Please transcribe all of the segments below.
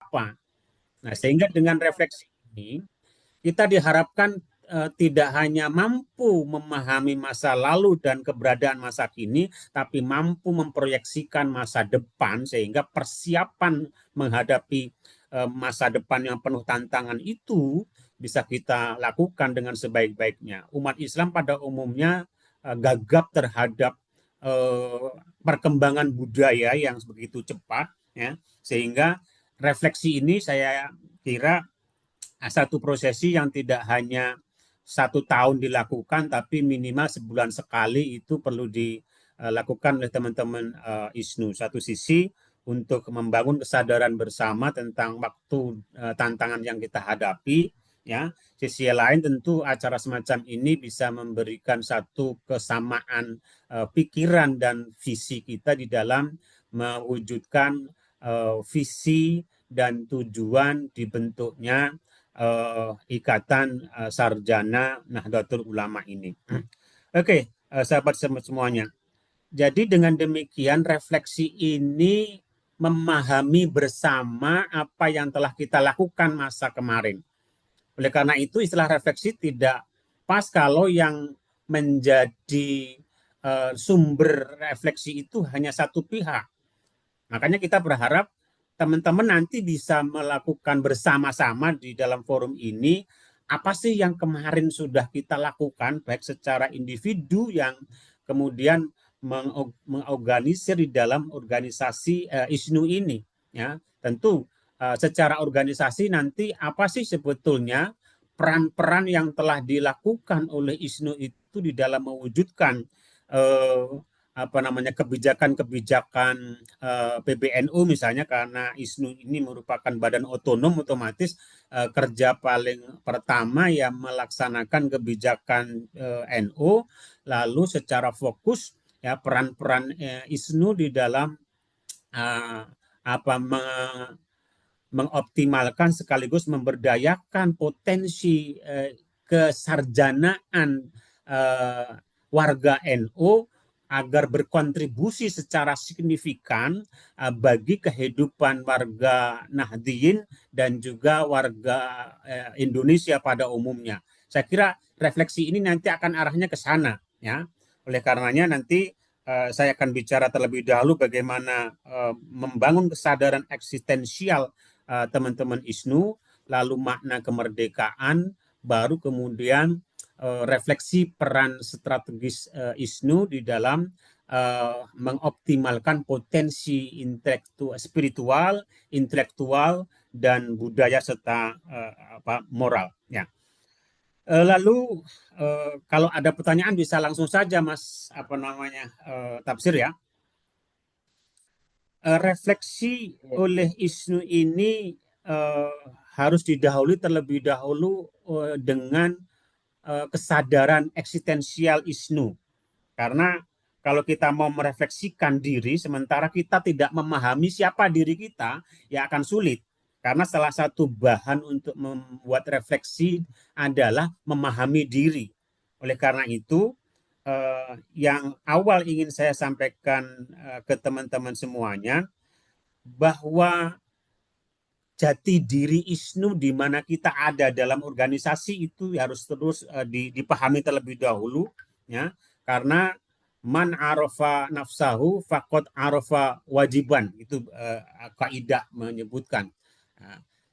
apa. Nah, sehingga dengan refleksi ini kita diharapkan tidak hanya mampu memahami masa lalu dan keberadaan masa kini, tapi mampu memproyeksikan masa depan sehingga persiapan menghadapi masa depan yang penuh tantangan itu bisa kita lakukan dengan sebaik-baiknya. Umat Islam pada umumnya gagap terhadap perkembangan budaya yang begitu cepat, ya, sehingga refleksi ini saya kira satu prosesi yang tidak hanya 1 tahun dilakukan, tapi minimal sebulan sekali itu perlu dilakukan oleh teman-teman ISNU. Satu sisi untuk membangun kesadaran bersama tentang waktu tantangan yang kita hadapi, ya. Sisi lain tentu acara semacam ini bisa memberikan satu kesamaan pikiran dan visi kita di dalam mewujudkan visi dan tujuan dibentuknya Ikatan Sarjana Nahdlatul Ulama ini. Oke, sahabat semuanya. Jadi dengan demikian refleksi ini memahami bersama apa yang telah kita lakukan masa kemarin. Oleh karena itu istilah refleksi tidak pas kalau yang menjadi sumber refleksi itu hanya satu pihak. Makanya kita berharap teman-teman nanti bisa melakukan bersama-sama di dalam forum ini apa sih yang kemarin sudah kita lakukan baik secara individu yang kemudian mengorganisir di dalam organisasi ISNU ini, ya. Tentu secara organisasi nanti apa sih sebetulnya peran-peran yang telah dilakukan oleh ISNU itu di dalam mewujudkan kebijakan-kebijakan PBNU misalnya, karena ISNU ini merupakan badan otonom, otomatis kerja paling pertama yang melaksanakan kebijakan NU, lalu secara fokus ya peran-peran ISNU di dalam mengoptimalkan sekaligus memberdayakan potensi kesarjanaan warga NU agar berkontribusi secara signifikan bagi kehidupan warga Nahdliyin dan juga warga Indonesia pada umumnya. Saya kira refleksi ini nanti akan arahnya ke sana, ya. Oleh karenanya nanti saya akan bicara terlebih dahulu bagaimana membangun kesadaran eksistensial teman-teman ISNU, lalu makna kemerdekaan, baru kemudian refleksi peran strategis ISNU di dalam mengoptimalkan potensi spiritual, intelektual, dan budaya serta moral. Ya. Lalu kalau ada pertanyaan bisa langsung saja Mas Tafsir, ya. Refleksi oleh ISNU ini harus didahului terlebih dahulu dengan kesadaran eksistensial ISNU. Karena kalau kita mau merefleksikan diri, sementara kita tidak memahami siapa diri kita, ya akan sulit. Karena salah satu bahan untuk membuat refleksi adalah memahami diri. Oleh karena itu, yang awal ingin saya sampaikan ke teman-teman semuanya, bahwa jati diri ISNU di mana kita ada dalam organisasi itu harus terus dipahami terlebih dahulu, ya, karena man arafa nafsahu faqad arafa wajiban, itu kaidah menyebutkan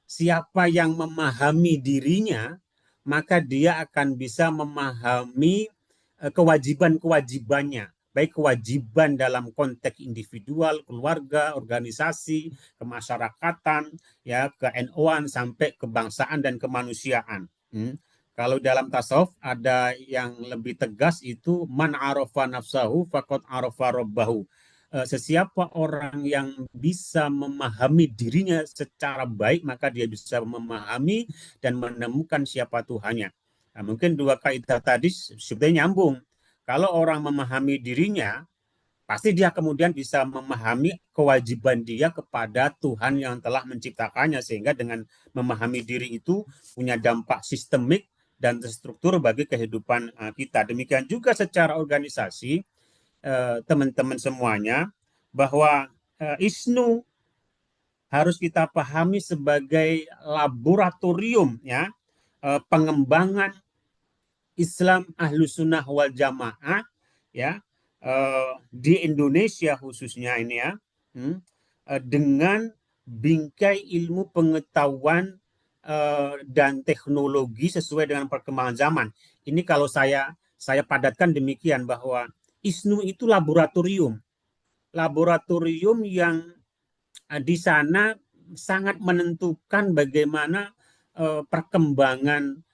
siapa yang memahami dirinya maka dia akan bisa memahami kewajiban-kewajibannya, baik kewajiban dalam konteks individual, keluarga, organisasi, kemasyarakatan, ya, ke NU-an sampai kebangsaan dan kemanusiaan. Kalau dalam tasawuf ada yang lebih tegas, itu man arafa nafsahu faqad arafa rabbahu. Sesiapa orang yang bisa memahami dirinya secara baik, maka dia bisa memahami dan menemukan siapa Tuhannya. Nah, mungkin dua kaidah tadi sebetulnya nyambung. Kalau orang memahami dirinya, pasti dia kemudian bisa memahami kewajiban dia kepada Tuhan yang telah menciptakannya, sehingga dengan memahami diri itu punya dampak sistemik dan terstruktur bagi kehidupan kita. Demikian juga secara organisasi, teman-teman semuanya, bahwa ISNU harus kita pahami sebagai laboratorium ya, pengembangan Islam Ahlus Sunnah wal Jamaah ya, di Indonesia khususnya ini ya, dengan bingkai ilmu pengetahuan dan teknologi sesuai dengan perkembangan zaman. Ini kalau saya padatkan demikian, bahwa ISNU itu laboratorium yang di sana sangat menentukan bagaimana perkembangan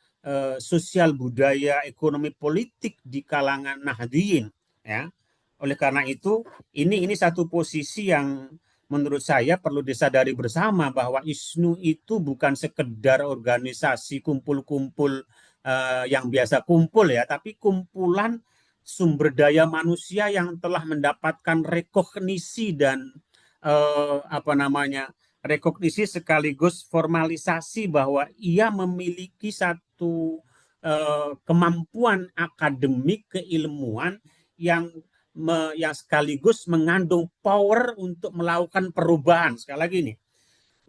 sosial budaya, ekonomi politik di kalangan Nahdliyin ya. Oleh karena itu ini satu posisi yang menurut saya perlu disadari bersama, bahwa ISNU itu bukan sekedar organisasi kumpul-kumpul yang biasa kumpul ya, tapi kumpulan sumber daya manusia yang telah mendapatkan rekognisi dan rekognisi sekaligus formalisasi bahwa ia memiliki satu kemampuan akademik keilmuan yang sekaligus mengandung power untuk melakukan perubahan. Sekali lagi nih,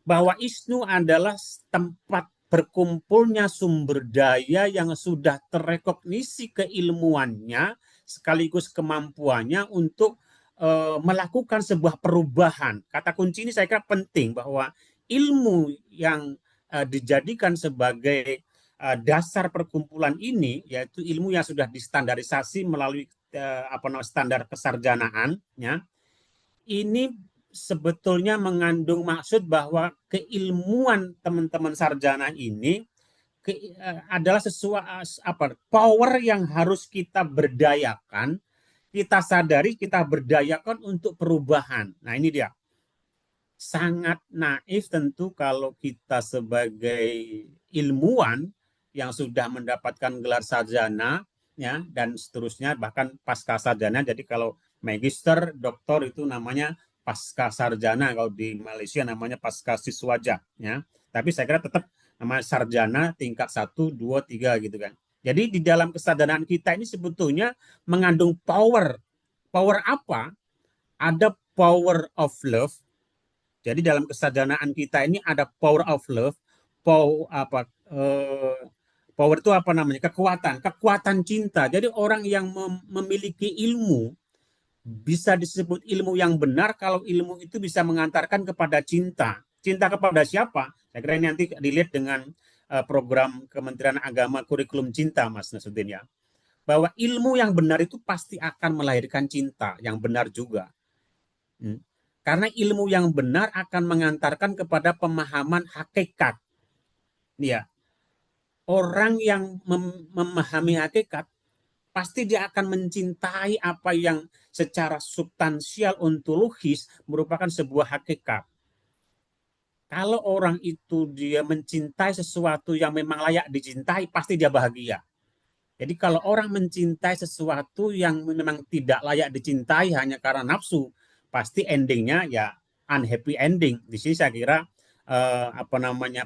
bahwa ISNU adalah tempat berkumpulnya sumber daya yang sudah terrekognisi keilmuannya sekaligus kemampuannya untuk melakukan sebuah perubahan. Kata kunci ini saya kira penting, bahwa ilmu yang dijadikan sebagai dasar perkumpulan ini, yaitu ilmu yang sudah distandarisasi melalui standar kesarjanaan, ya, ini sebetulnya mengandung maksud bahwa keilmuan teman-teman sarjana ini adalah sesuatu power yang harus kita berdayakan, kita sadari, kita berdayakan untuk perubahan. Nah ini dia. Sangat naif tentu kalau kita sebagai ilmuwan yang sudah mendapatkan gelar sarjana ya dan seterusnya, bahkan pasca sarjana. Jadi kalau magister, doktor itu namanya pasca sarjana, kalau di Malaysia namanya pasca siswaja ya. Tapi saya kira tetap namanya sarjana tingkat 1, 2, 3 gitu kan. Jadi di dalam kesadaran kita ini sebetulnya mengandung power. Power apa? Ada power of love. Jadi dalam kesadaran kita ini ada power of love. Power itu apa namanya? Kekuatan cinta. Jadi orang yang memiliki ilmu bisa disebut ilmu yang benar kalau ilmu itu bisa mengantarkan kepada cinta. Cinta kepada siapa? Saya kira ini nanti dilihat dengan program Kementerian Agama kurikulum cinta, Mas Nasruddin ya. Bahwa ilmu yang benar itu pasti akan melahirkan cinta yang benar juga. Karena ilmu yang benar akan mengantarkan kepada pemahaman hakikat. Ya, orang yang memahami hakikat pasti dia akan mencintai apa yang secara substansial ontologis merupakan sebuah hakikat. Kalau orang itu dia mencintai sesuatu yang memang layak dicintai, pasti dia bahagia. Jadi kalau orang mencintai sesuatu yang memang tidak layak dicintai hanya karena nafsu, pasti endingnya ya unhappy ending. Di sini saya kira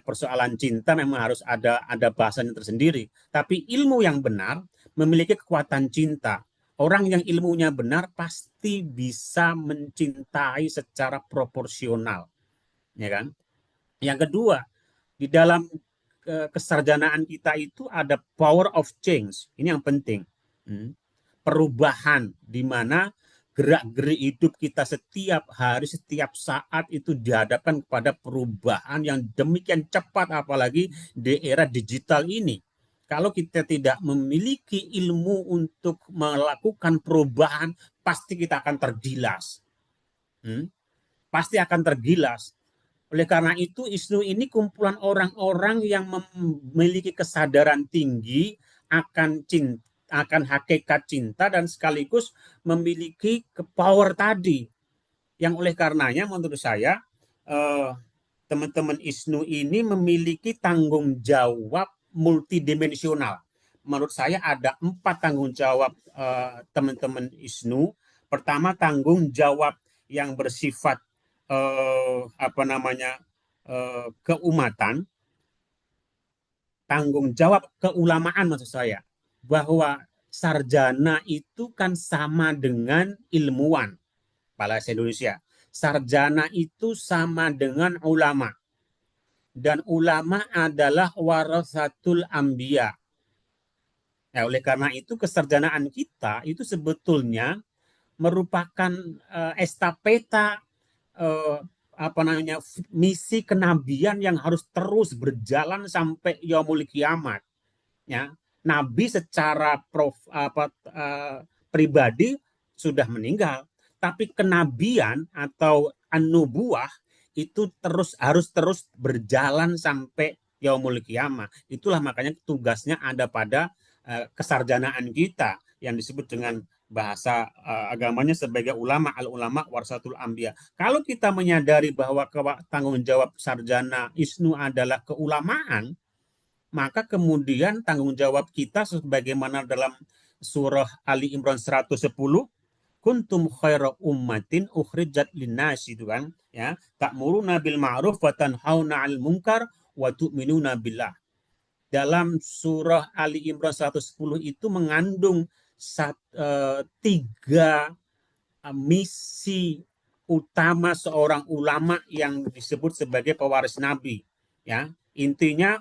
persoalan cinta memang harus ada bahasanya tersendiri. Tapi ilmu yang benar memiliki kekuatan cinta. Orang yang ilmunya benar pasti bisa mencintai secara proporsional, ya kan? Yang kedua, di dalam kesarjanaan kita itu ada power of change. Ini yang penting. Perubahan di mana gerak-gerik hidup kita setiap hari, setiap saat itu dihadapkan kepada perubahan yang demikian cepat, apalagi di era digital ini. Kalau kita tidak memiliki ilmu untuk melakukan perubahan, pasti kita akan tergilas. Pasti akan tergilas. Oleh karena itu, ISNU ini kumpulan orang-orang yang memiliki kesadaran tinggi akan cinta, akan hakikat cinta, dan sekaligus memiliki power tadi. Yang oleh karenanya menurut saya teman-teman ISNU ini memiliki tanggung jawab multidimensional. Menurut saya ada 4 tanggung jawab teman-teman ISNU. Pertama, tanggung jawab yang bersifat keumatan, tanggung jawab keulamaan maksud saya, bahwa sarjana itu kan sama dengan ilmuwan bahasa Indonesia. sarjana itu sama dengan ulama. Dan ulama adalah warasatul anbiya. Ya, oleh karena itu kesarjanaan kita itu sebetulnya merupakan estafeta eh, apa namanya misi kenabian yang harus terus berjalan sampai yaumul kiamat. Ya, nabi secara pribadi sudah meninggal, tapi kenabian atau an-nubuwah itu harus terus berjalan sampai yaumul kiamah. Itulah makanya tugasnya ada pada kesarjanaan kita yang disebut dengan bahasa agamanya sebagai ulama, al ulama warasatul anbiya. Kalau kita menyadari bahwa tanggung jawab sarjana ISNU adalah keulamaan, maka kemudian tanggung jawab kita sebagaimana dalam surah Ali Imran 110, kuntum khaira ummatin ukhrijat linnas, itu kan ya, ta'muruna bil ma'ruf wa tanhauna 'anil munkar wa tu'minuna billah. Dalam surah Ali Imran 110 itu mengandung tiga misi utama seorang ulama yang disebut sebagai pewaris nabi, ya. Intinya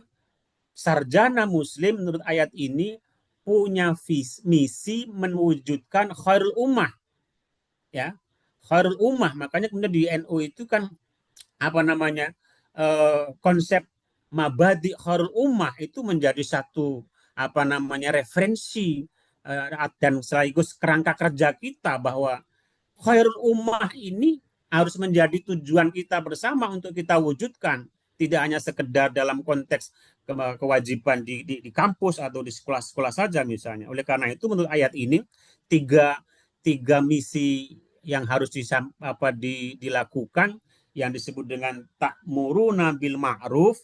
sarjana muslim menurut ayat ini punya misi mewujudkan khairul ummah, ya, khairul ummah. Makanya kemudian di NU itu kan apa namanya konsep mabadi khairul ummah itu menjadi satu apa namanya referensi dan sekaligus kerangka kerja kita bahwa khairul ummah ini harus menjadi tujuan kita bersama untuk kita wujudkan, tidak hanya sekedar dalam konteks kewajiban di kampus atau di sekolah-sekolah saja misalnya. Oleh karena itu menurut ayat ini tiga misi yang harus dilakukan yang disebut dengan ta'muruna bil ma'ruf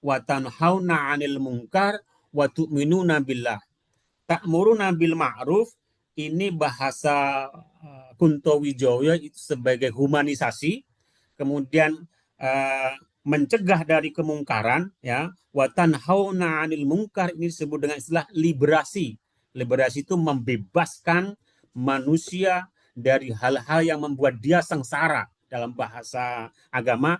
wa tanhauna 'anil munkar wa tu'minuna billah. Ta'muruna bil ma'ruf ini bahasa Kunto Wijoyo itu sebagai humanisasi, kemudian mencegah dari kemungkaran, ya, wa tanhauna 'anil munkar ini disebut dengan istilah liberasi. Liberasi itu membebaskan manusia dari hal-hal yang membuat dia sengsara. Dalam bahasa agama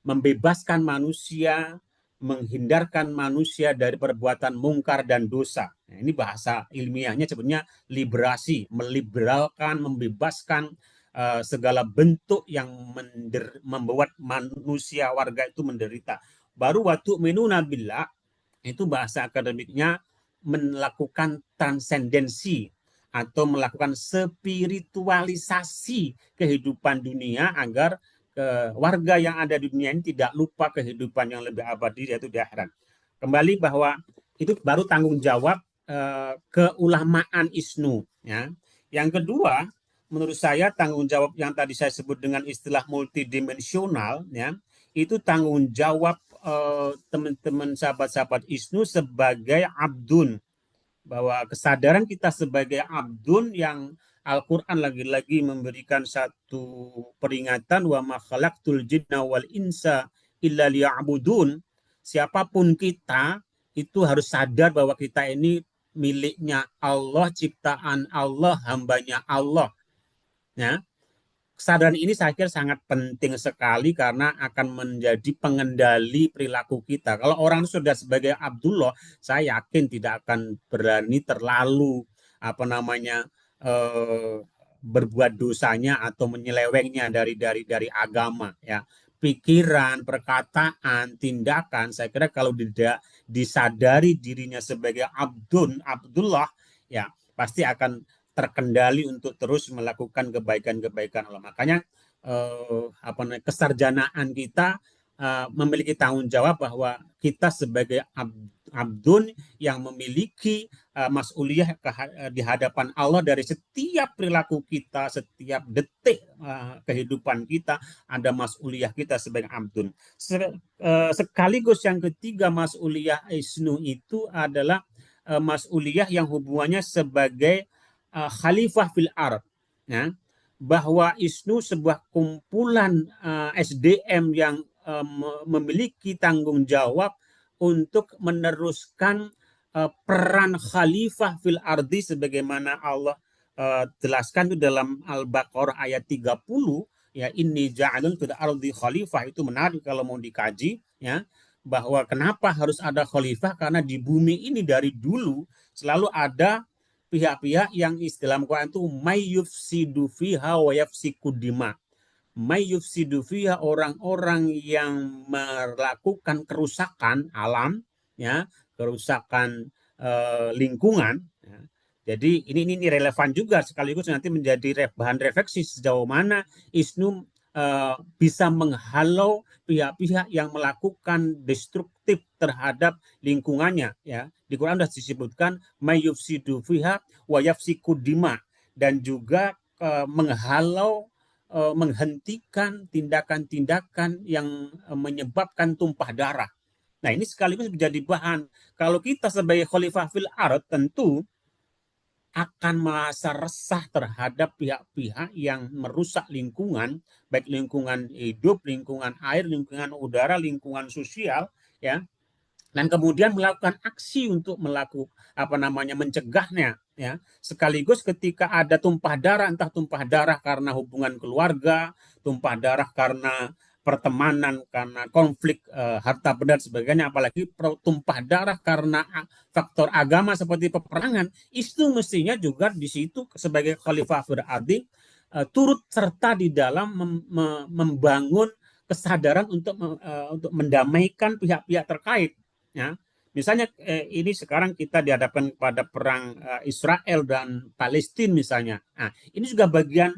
membebaskan manusia, menghindarkan manusia dari perbuatan mungkar dan dosa. Nah, ini bahasa ilmiahnya sebenarnya liberasi, meliberalkan, membebaskan segala bentuk yang membuat manusia warga itu menderita. Baru waktu minuna billah itu bahasa akademiknya melakukan transendensi atau melakukan spiritualisasi kehidupan dunia agar warga yang ada di dunia ini tidak lupa kehidupan yang lebih abadi yaitu di akhirat. Kembali bahwa itu baru tanggung jawab keulamaan ISNU, ya. Yang kedua, menurut saya tanggung jawab yang tadi saya sebut dengan istilah multidimensional, ya, itu tanggung jawab teman-teman sahabat-sahabat ISNU sebagai abdun, bahwa kesadaran kita sebagai abdun yang Al-Quran lagi-lagi memberikan satu peringatan, wa ma khalaqtul jinna wal insa illa liya'budun. Siapapun kita itu harus sadar bahwa kita ini miliknya Allah, ciptaan Allah, hambanya Allah, ya. Kesadaran ini saya kira sangat penting sekali karena akan menjadi pengendali perilaku kita. Kalau orang sudah sebagai Abdullah, saya yakin tidak akan berani terlalu apa namanya berbuat dosanya atau menyelewengnya dari agama, ya. Pikiran, perkataan, tindakan, saya kira kalau tidak disadari dirinya sebagai Abdullah, ya pasti akan terkendali untuk terus melakukan kebaikan-kebaikan Allah. Makanya kesarjanaan kita memiliki tanggung jawab bahwa kita sebagai abdun yang memiliki mas'uliyah di hadapan Allah dari setiap perilaku kita, setiap detik kehidupan kita ada mas'uliyah kita sebagai abdun. Sekaligus yang ketiga mas'uliyah ISNU itu adalah mas'uliyah yang hubungannya sebagai khalifah fil ard, ya, bahwa ISNU sebuah kumpulan SDM yang memiliki tanggung jawab untuk meneruskan peran khalifah fil ardi sebagaimana Allah jelaskan itu dalam Al-Baqarah ayat 30, ya inni ja'alun fil ardi khalifah, itu menarik kalau mau dikaji, ya, bahwa kenapa harus ada khalifah, karena di bumi ini dari dulu selalu ada pihak-pihak yang dalam Quran itu may yufsidu fiha wa yafsiku dima. May yufsidu fiha, orang-orang yang melakukan kerusakan alam, ya, kerusakan lingkungan, ya. Jadi ini relevan juga sekaligus nanti menjadi bahan refleksi sejauh mana ISNU bisa menghalau pihak-pihak yang melakukan destruktif terhadap lingkungannya, ya. Di Quran sudah disebutkan may yufsidu fiha wa yafsiku dima, dan juga menghalau, menghentikan tindakan-tindakan yang menyebabkan tumpah darah. Nah, ini sekaligus menjadi bahan. Kalau kita sebagai khalifah fil ard tentu akan merasa resah terhadap pihak-pihak yang merusak lingkungan, baik lingkungan hidup, lingkungan air, lingkungan udara, lingkungan sosial, ya, dan kemudian melakukan aksi untuk mencegahnya, ya. Sekaligus ketika ada tumpah darah, entah tumpah darah karena hubungan keluarga, tumpah darah karena pertemanan, karena konflik harta benda dan sebagainya, apalagi tumpah darah karena faktor agama seperti peperangan, itu mestinya juga di situ sebagai khalifah fil ardi turut serta di dalam membangun kesadaran untuk mendamaikan pihak-pihak terkait, ya. Misalnya ini sekarang kita dihadapkan pada perang Israel dan Palestina misalnya. Nah, ini juga bagian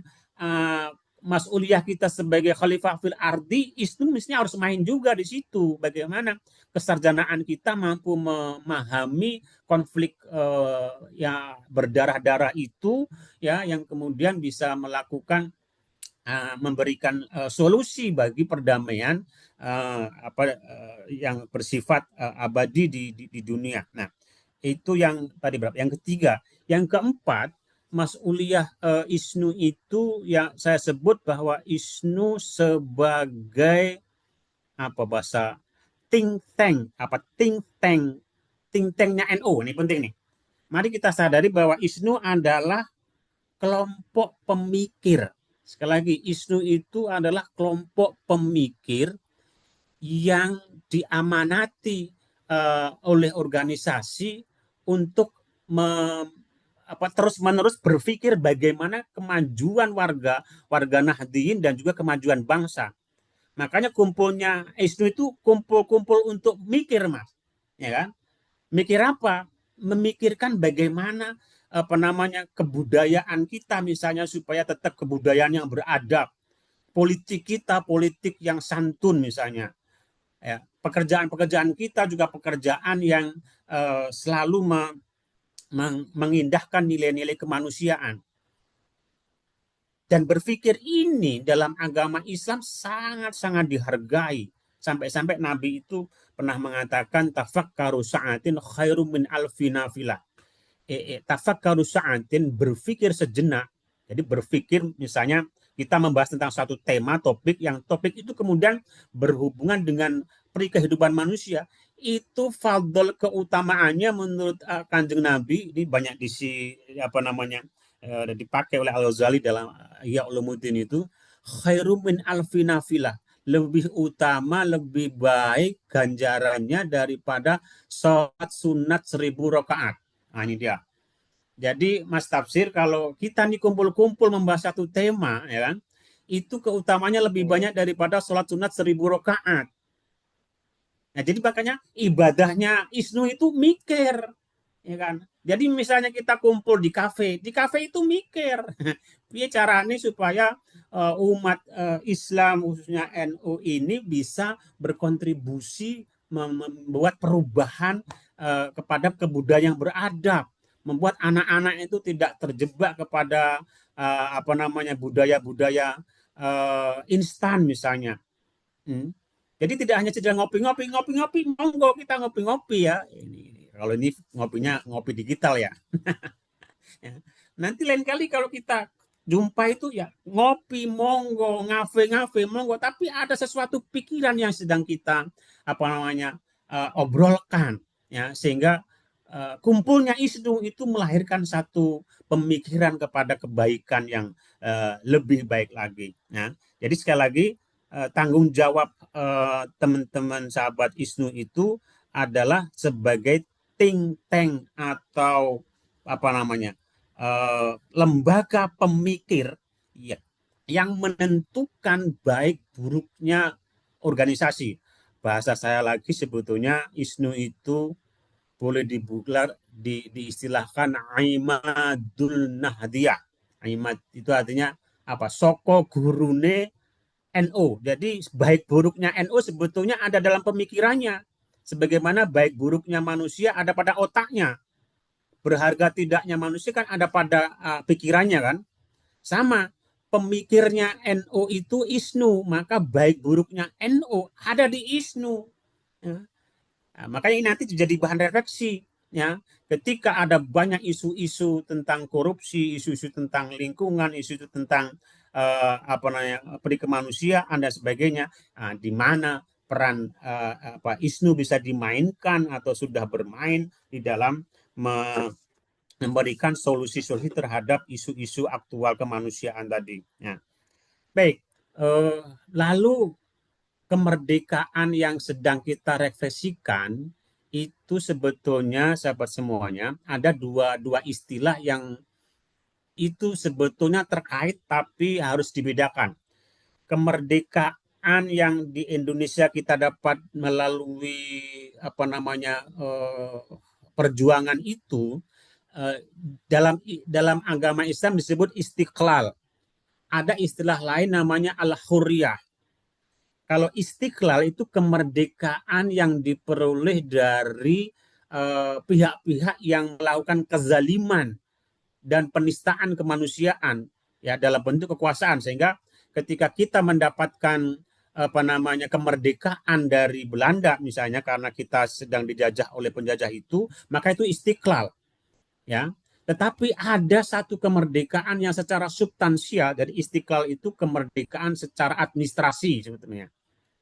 mas'uliyah kita sebagai khalifah fil ardi, itu mestinya harus main juga di situ. Bagaimana kesarjanaan kita mampu memahami konflik yang berdarah-darah itu, ya, yang kemudian bisa melakukan memberikan solusi bagi perdamaian yang bersifat abadi di dunia. Nah, itu yang tadi berapa? Yang ketiga. Yang keempat, mas'uliyah ISNU itu yang saya sebut bahwa ISNU sebagai apa bahasa think tank, think tanknya NU. Ini penting nih. Mari kita sadari bahwa ISNU adalah kelompok pemikir. Sekali lagi, ISNU itu adalah kelompok pemikir yang diamanati oleh organisasi untuk terus-menerus berpikir bagaimana kemajuan warga Nahdliyin dan juga kemajuan bangsa. Makanya kumpulnya ISNU itu kumpul-kumpul untuk mikir, Mas. Ya kan? Mikir apa? Memikirkan bagaimana kebudayaan kita misalnya supaya tetap kebudayaan yang beradab, politik kita politik yang santun misalnya, ya, pekerjaan-pekerjaan kita juga pekerjaan yang selalu mengindahkan nilai-nilai kemanusiaan. Dan berpikir ini dalam agama Islam sangat-sangat dihargai. Sampai-sampai Nabi itu pernah mengatakan tafakkaru sa'atin khairum min alfi nafilah. Tafakkaru sa'atin, berpikir sejenak. Jadi berpikir misalnya kita membahas tentang satu tema, topik itu kemudian berhubungan dengan kehidupan manusia, itu fadl keutamaannya menurut Kanjeng Nabi ini banyak dipakai oleh Al-Ghazali dalam Ihya Ulumuddin itu, khairum min alfi nafilah, lebih utama, lebih baik ganjarannya daripada sholat sunat 1000 rakaat. Nah, ini dia. Jadi Mas Tafsir, kalau kita nih kumpul-kumpul membahas satu tema, ya kan, itu keutamanya lebih banyak daripada sholat sunat 1000 rakaat. Nah, jadi makanya ibadahnya ISNU itu mikir, ya kan. Jadi misalnya kita kumpul di kafe itu mikir, ya caranya supaya umat Islam khususnya NU ini bisa berkontribusi membuat perubahan kepada kebudayaan yang beradab, membuat anak-anak itu tidak terjebak kepada budaya-budaya instan misalnya. Jadi tidak hanya sekedar ngopi-ngopi, monggo kita ngopi-ngopi ya. Kalau ini ngopinya ngopi digital ya. Nanti lain kali kalau kita jumpa itu ya ngopi monggo, ngafe monggo, tapi ada sesuatu pikiran yang sedang kita obrolkan, ya, sehingga kumpulnya ISNU itu melahirkan satu pemikiran kepada kebaikan yang lebih baik lagi. Ya. Jadi sekali lagi tanggung jawab teman-teman sahabat ISNU itu adalah sebagai think tank atau apa namanya lembaga pemikir ya, yang menentukan baik buruknya organisasi. Bahasa saya lagi sebetulnya ISNU itu boleh diistilahkan Imadul Nahdiyah. Imad itu artinya apa? Soko gurune NO. Jadi baik buruknya NO sebetulnya ada dalam pemikirannya. Sebagaimana baik buruknya manusia ada pada otaknya. Berharga tidaknya manusia kan ada pada pikirannya kan. Sama, pemikirnya NO itu ISNU, maka baik buruknya NO ada di ISNU. Ya. Nah, makanya ini nanti jadi bahan refleksi. Ya, ketika ada banyak isu-isu tentang korupsi, isu-isu tentang lingkungan, isu-isu tentang apa namanya perikemanusiaan dan sebagainya, di mana peran ISNU bisa dimainkan atau sudah bermain di dalam memberikan solusi-solusi terhadap isu-isu aktual kemanusiaan tadi. Ya. Baik, lalu kemerdekaan yang sedang kita refleksikan itu sebetulnya sahabat semuanya ada dua istilah yang itu sebetulnya terkait tapi harus dibedakan. Kemerdekaan yang di Indonesia kita dapat melalui apa namanya perjuangan itu dalam dalam agama Islam disebut istiqlal. Ada istilah lain namanya al-hurriyah. Kalau istiqlal itu kemerdekaan yang diperoleh dari pihak-pihak yang melakukan kezaliman dan penistaan kemanusiaan ya dalam bentuk kekuasaan, sehingga ketika kita mendapatkan apa namanya kemerdekaan dari Belanda misalnya karena kita sedang dijajah oleh penjajah itu, maka itu istiqlal ya. Tetapi ada satu kemerdekaan yang secara substansial, dari istiqlal itu kemerdekaan secara administrasi sebetulnya.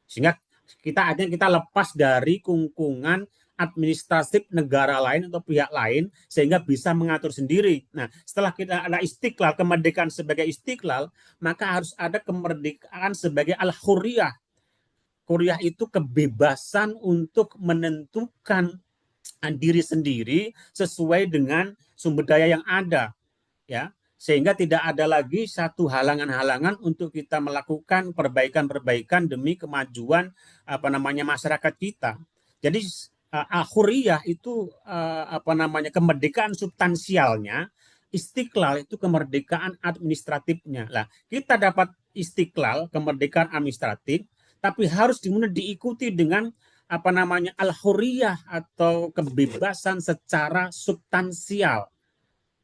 Sehingga kita lepas dari kungkungan administratif negara lain atau pihak lain sehingga bisa mengatur sendiri. Nah, setelah kita ada istiqlal, kemerdekaan sebagai istiqlal, maka harus ada kemerdekaan sebagai al-hurriyah. Hurriyah itu kebebasan untuk menentukan diri sendiri sesuai dengan sumber daya yang ada, ya, sehingga tidak ada lagi satu halangan-halangan untuk kita melakukan perbaikan-perbaikan demi kemajuan apa namanya masyarakat kita. Jadi hurriyah itu apa namanya kemerdekaan substansialnya, istiqlal itu kemerdekaan administratifnya. Lah, kita dapat istiqlal, kemerdekaan administratif, tapi harus kemudian diikuti dengan apa namanya al-hurriyah atau kebebasan secara substansial.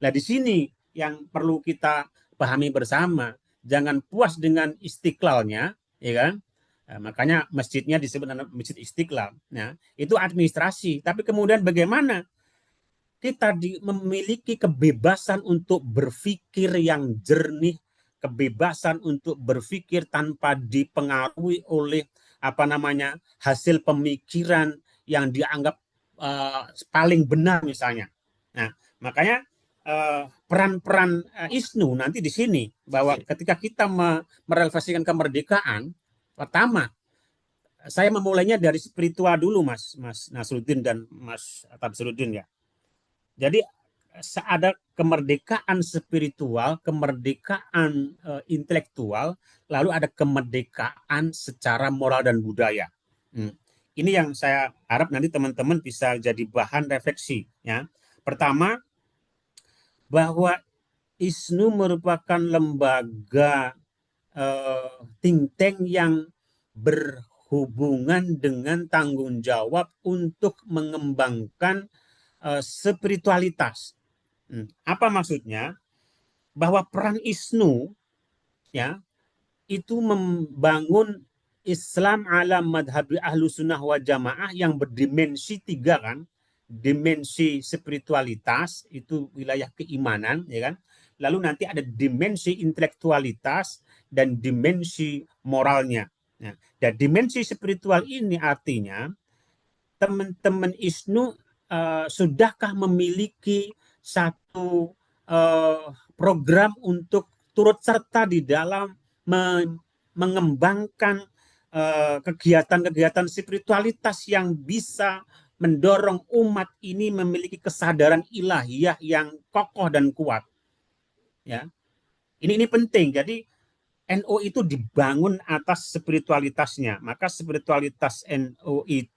Nah, di sini yang perlu kita pahami bersama. Jangan puas dengan istiqlalnya, ya kan? Nah, makanya masjidnya disebut Masjid Istiqlal. Nah, itu administrasi. Tapi kemudian bagaimana kita memiliki kebebasan untuk berpikir yang jernih, kebebasan untuk berpikir tanpa dipengaruhi oleh apa namanya hasil pemikiran yang dianggap paling benar misalnya. Nah, makanya peran-peran ISNU nanti di sini bahwa ketika kita merefleksikan kemerdekaan, pertama saya memulainya dari spiritual dulu, Mas Nasruddin dan Mas Tamsuluddin ya. Jadi ada kemerdekaan spiritual, kemerdekaan intelektual, lalu ada kemerdekaan secara moral dan budaya. Ini yang saya harap nanti teman-teman bisa jadi bahan refleksi. Ya. Pertama, bahwa ISNU merupakan lembaga think tank yang berhubungan dengan tanggung jawab untuk mengembangkan spiritualitas. Apa maksudnya? Bahwa peran ISNU ya itu membangun Islam ala madhabi ahlu sunnah wa jamaah yang berdimensi tiga kan, dimensi spiritualitas itu wilayah keimanan ya kan, lalu nanti ada dimensi intelektualitas dan dimensi moralnya. Nah, dan dimensi spiritual ini artinya teman-teman ISNU sudahkah memiliki satu program untuk turut serta di dalam mengembangkan kegiatan-kegiatan spiritualitas yang bisa mendorong umat ini memiliki kesadaran ilahiyah yang kokoh dan kuat. Ya, ini penting. Jadi NU itu dibangun atas spiritualitasnya. Maka spiritualitas NU itu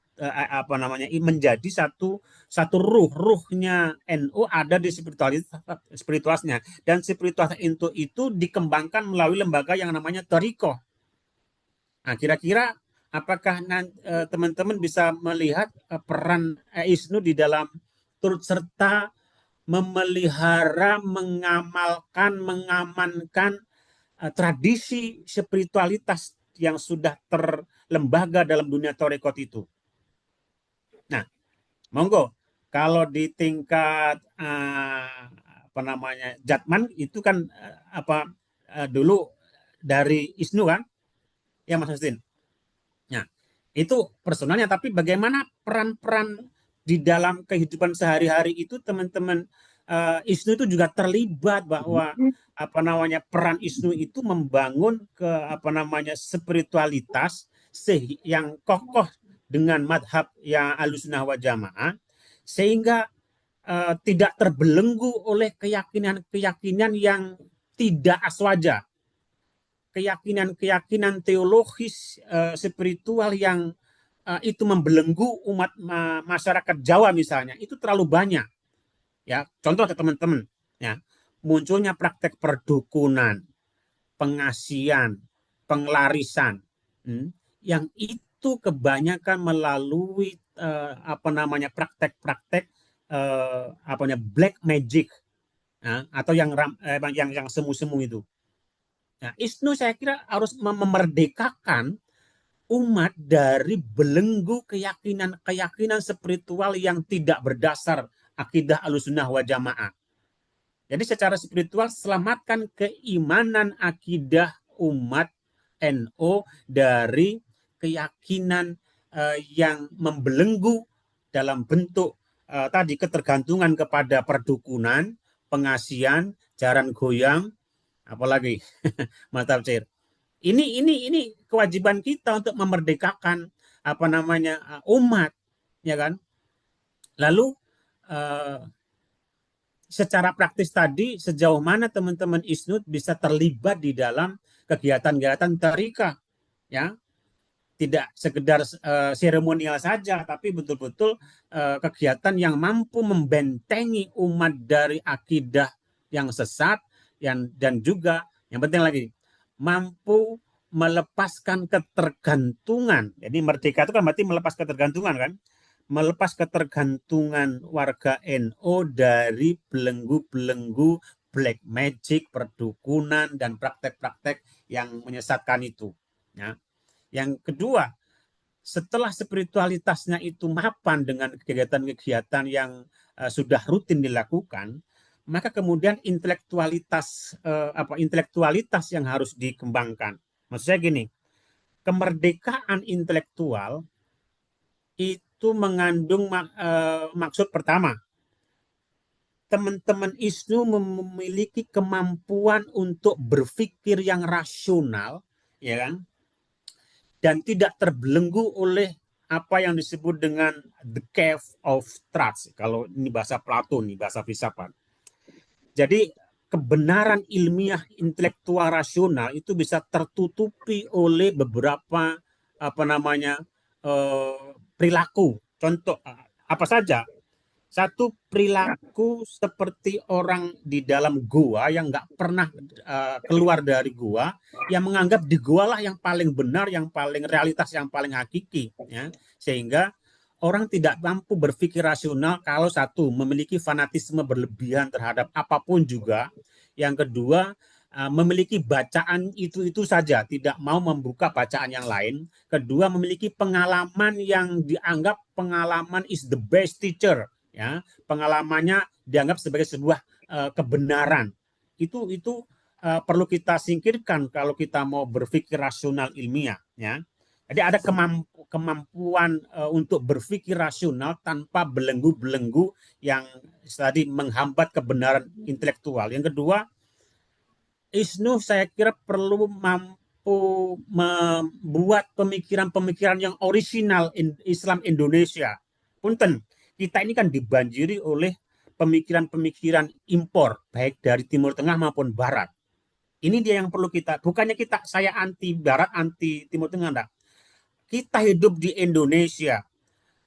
menjadi satu ruhnya NU ada di spiritualitasnya, dan spiritualitas itu dikembangkan melalui lembaga yang namanya Toriko. Nah, kira-kira apakah teman-teman bisa melihat peran ISNU di dalam turut serta memelihara, mengamalkan, mengamankan tradisi spiritualitas yang sudah terlembaga dalam dunia torekot itu. Nah, monggo, kalau di tingkat Jatman itu kan dulu dari ISNU kan, ya Mas Justin. Nah, itu personalnya, tapi bagaimana peran-peran di dalam kehidupan sehari-hari itu teman-teman ISNU itu juga terlibat, bahwa peran ISNU itu membangun spiritualitas yang kokoh dengan madhab yang Ahlussunnah wal Jamaah, sehingga tidak terbelenggu oleh keyakinan-keyakinan yang tidak aswaja, keyakinan-keyakinan teologis spiritual yang itu membelenggu umat masyarakat Jawa misalnya, itu terlalu banyak. Ya, contoh ke teman-teman, ya, munculnya praktek perdukunan, pengasian, pengelarisan, yang itu kebanyakan melalui praktek-praktek black magic, atau yang semu-semu itu. Nah, ISNU saya kira harus memerdekakan umat dari belenggu keyakinan spiritual yang tidak berdasar akidah Ahlussunnah wal Jamaah. Jadi secara spiritual selamatkan keimanan akidah umat NU dari keyakinan yang membelenggu dalam bentuk tadi ketergantungan kepada perdukunan, pengasian, jaran goyang, apalagi Mas Tafsir. Ini kewajiban kita untuk memerdekakan umat, ya kan? Lalu secara praktis tadi, sejauh mana teman-teman ISNU bisa terlibat di dalam kegiatan-kegiatan tarikah, ya? Tidak sekedar seremonial saja, tapi betul-betul kegiatan yang mampu membentengi umat dari akidah yang sesat, dan juga yang penting lagi, mampu melepaskan ketergantungan. Jadi merdeka itu kan berarti melepas ketergantungan kan? Melepas ketergantungan warga NU dari belenggu-belenggu black magic, perdukunan, dan praktek-praktek yang menyesatkan itu. Ya. Yang kedua, setelah spiritualitasnya itu mapan dengan kegiatan-kegiatan yang sudah rutin dilakukan, maka kemudian intelektualitas yang harus dikembangkan. Maksud saya gini, kemerdekaan intelektual itu mengandung maksud pertama, teman-teman ISNU memiliki kemampuan untuk berpikir yang rasional, ya kan, dan tidak terbelenggu oleh apa yang disebut dengan the cave of trust. Kalau ini bahasa Plato, nih bahasa filsafat. Jadi kebenaran ilmiah intelektual rasional itu bisa tertutupi oleh beberapa perilaku. Contoh apa saja? Satu, perilaku seperti orang di dalam gua yang nggak pernah keluar dari gua, yang menganggap di gua lah yang paling benar, yang paling realitas, yang paling hakiki, ya. Sehingga orang tidak mampu berpikir rasional kalau satu, memiliki fanatisme berlebihan terhadap apapun juga. Yang kedua, memiliki bacaan itu saja, tidak mau membuka bacaan yang lain. Kedua, memiliki pengalaman yang dianggap pengalaman is the best teacher, ya, pengalamannya dianggap sebagai sebuah kebenaran. Itu perlu kita singkirkan kalau kita mau berpikir rasional ilmiah, ya. Jadi ada kemampuan untuk berpikir rasional tanpa belenggu-belenggu yang tadi menghambat kebenaran intelektual. Yang kedua, ISNU saya kira perlu mampu mampu membuat pemikiran-pemikiran yang orisinal Islam Indonesia. Punten, kita ini kan dibanjiri oleh pemikiran-pemikiran impor, baik dari Timur Tengah maupun Barat. Ini dia yang perlu kita, bukannya saya anti Barat, anti Timur Tengah, enggak. Kita hidup di Indonesia,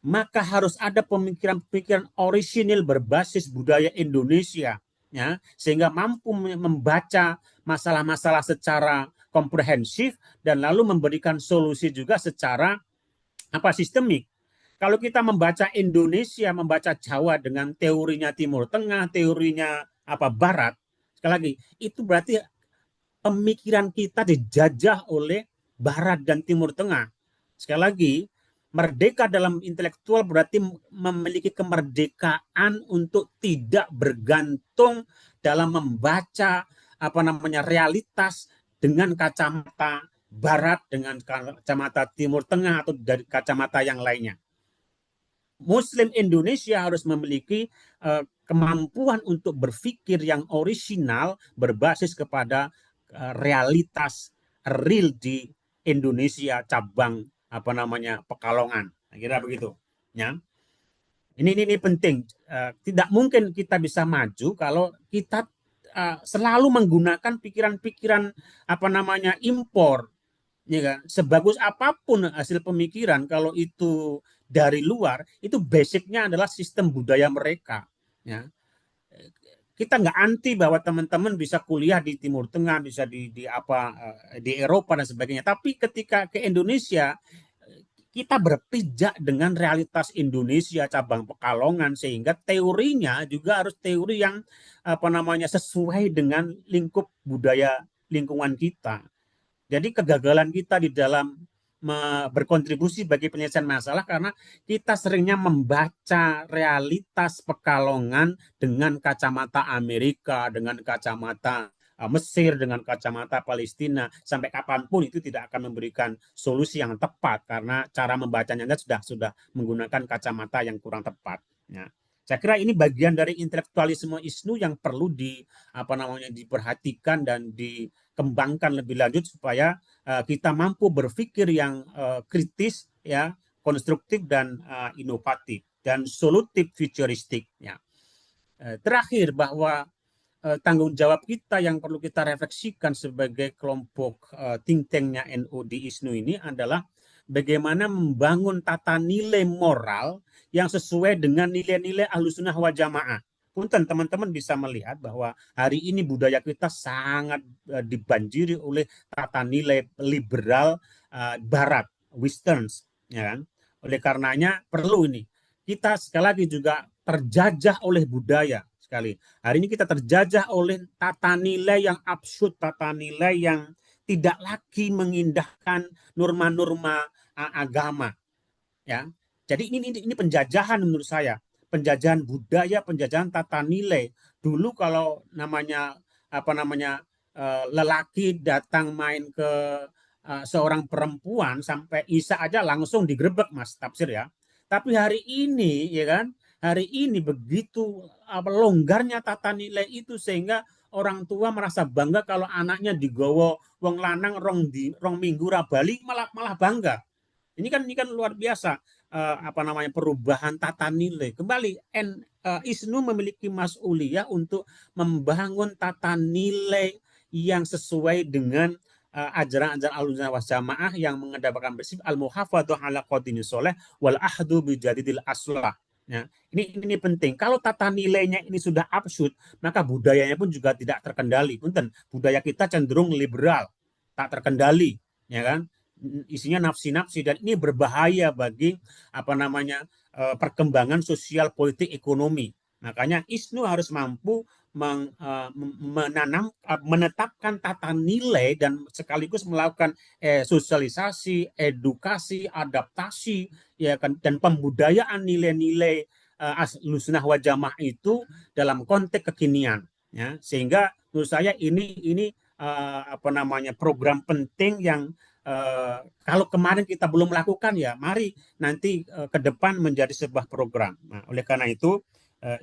maka harus ada pemikiran-pemikiran orisinil berbasis budaya Indonesia, ya, sehingga mampu membaca masalah-masalah secara komprehensif dan lalu memberikan solusi juga secara sistemik. Kalau kita membaca Indonesia, membaca Jawa dengan teorinya Timur Tengah, teorinya Barat, sekali lagi itu berarti pemikiran kita dijajah oleh Barat dan Timur Tengah. Sekali lagi, merdeka dalam intelektual berarti memiliki kemerdekaan untuk tidak bergantung dalam membaca realitas dengan kacamata Barat, dengan kacamata Timur Tengah atau dari kacamata yang lainnya. Muslim Indonesia harus memiliki kemampuan untuk berpikir yang orisinal berbasis kepada realitas real di Indonesia cabang Pekalongan. Kira begitu, ya. Ini penting. Tidak mungkin kita bisa maju kalau kita selalu menggunakan pikiran-pikiran impor. Ya kan? Sebagus apapun hasil pemikiran, kalau itu dari luar, itu basicnya adalah sistem budaya mereka. Ya. Kita nggak anti bahwa teman-teman bisa kuliah di Timur Tengah, bisa di Eropa dan sebagainya. Tapi ketika ke Indonesia, kita berpijak dengan realitas Indonesia cabang Pekalongan, sehingga teorinya juga harus teori yang sesuai dengan lingkup budaya lingkungan kita. Jadi kegagalan kita di dalam berkontribusi bagi penyelesaian masalah karena kita seringnya membaca realitas Pekalongan dengan kacamata Amerika, dengan kacamata Mesir, dengan kacamata Palestina. Sampai kapanpun itu tidak akan memberikan solusi yang tepat karena cara membacanya sudah menggunakan kacamata yang kurang tepat. Ya. Saya kira ini bagian dari intelektualisme ISNU yang perlu diperhatikan dan dikembangkan lebih lanjut supaya kita mampu berpikir yang kritis, ya, konstruktif dan inovatif dan solutif futuristik. Ya. Terakhir bahwa tanggung jawab kita yang perlu kita refleksikan sebagai kelompok think tanknya NU di ISNU ini adalah bagaimana membangun tata nilai moral yang sesuai dengan nilai-nilai Ahlussunnah wal Jamaah. Punten, teman-teman bisa melihat bahwa hari ini budaya kita sangat dibanjiri oleh tata nilai liberal Barat, Westerns, ya kan? Oleh karenanya perlu ini kita sekali lagi juga terjajah oleh budaya. Sekali hari ini kita terjajah oleh tata nilai yang absurd, tata nilai yang tidak lagi mengindahkan norma-norma agama, ya. Jadi ini penjajahan menurut saya, penjajahan budaya, penjajahan tata nilai. Dulu kalau lelaki datang main ke seorang perempuan sampai Isya aja langsung digrebek, Mas Tafsir, ya. Tapi hari ini, ya kan, hari ini begitu longgarnya tata nilai itu sehingga orang tua merasa bangga kalau anaknya digowo wong lanang rong minggu rabali malah bangga. Ini kan luar biasa perubahan tata nilai. Kembali ISNU memiliki mas'uliyah untuk membangun tata nilai yang sesuai dengan ajaran-ajaran Ahlussunnah wal Jamaah yang mengedepankan prinsip al-muhafadzah ala qadhinis sholeh wal ahdu bi jadidil aslah. Ya, ini penting. Kalau tata nilainya ini sudah absurd, maka budayanya pun juga tidak terkendali. Punten, budaya kita cenderung liberal, tak terkendali, ya kan? Isinya nafsi-nafsi dan ini berbahaya bagi perkembangan sosial politik ekonomi. Makanya ISNU harus mampu menetapkan tata nilai dan sekaligus melakukan sosialisasi, edukasi, adaptasi, ya kan, dan pembudayaan nilai-nilai Ahlussunnah wal Jamaah itu dalam konteks kekinian, ya. Sehingga menurut saya ini program penting yang kalau kemarin kita belum melakukan, ya mari nanti ke depan menjadi sebuah program. Nah, oleh karena itu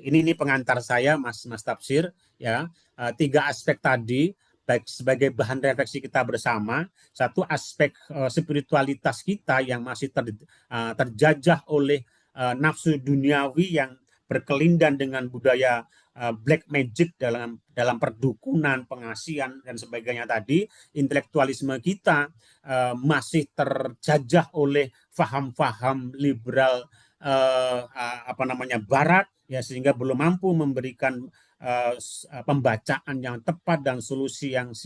ini pengantar saya, Mas Tafsir, ya. 3 aspek tadi, baik sebagai bahan refleksi kita bersama. Satu aspek spiritualitas kita yang masih terjajah oleh nafsu duniawi yang berkelindan dengan budaya black magic dalam perdukunan, pengasihan dan sebagainya tadi. Intelektualisme kita masih terjajah oleh faham-faham liberal Barat, ya, sehingga belum mampu memberikan pembacaan yang tepat dan solusi yang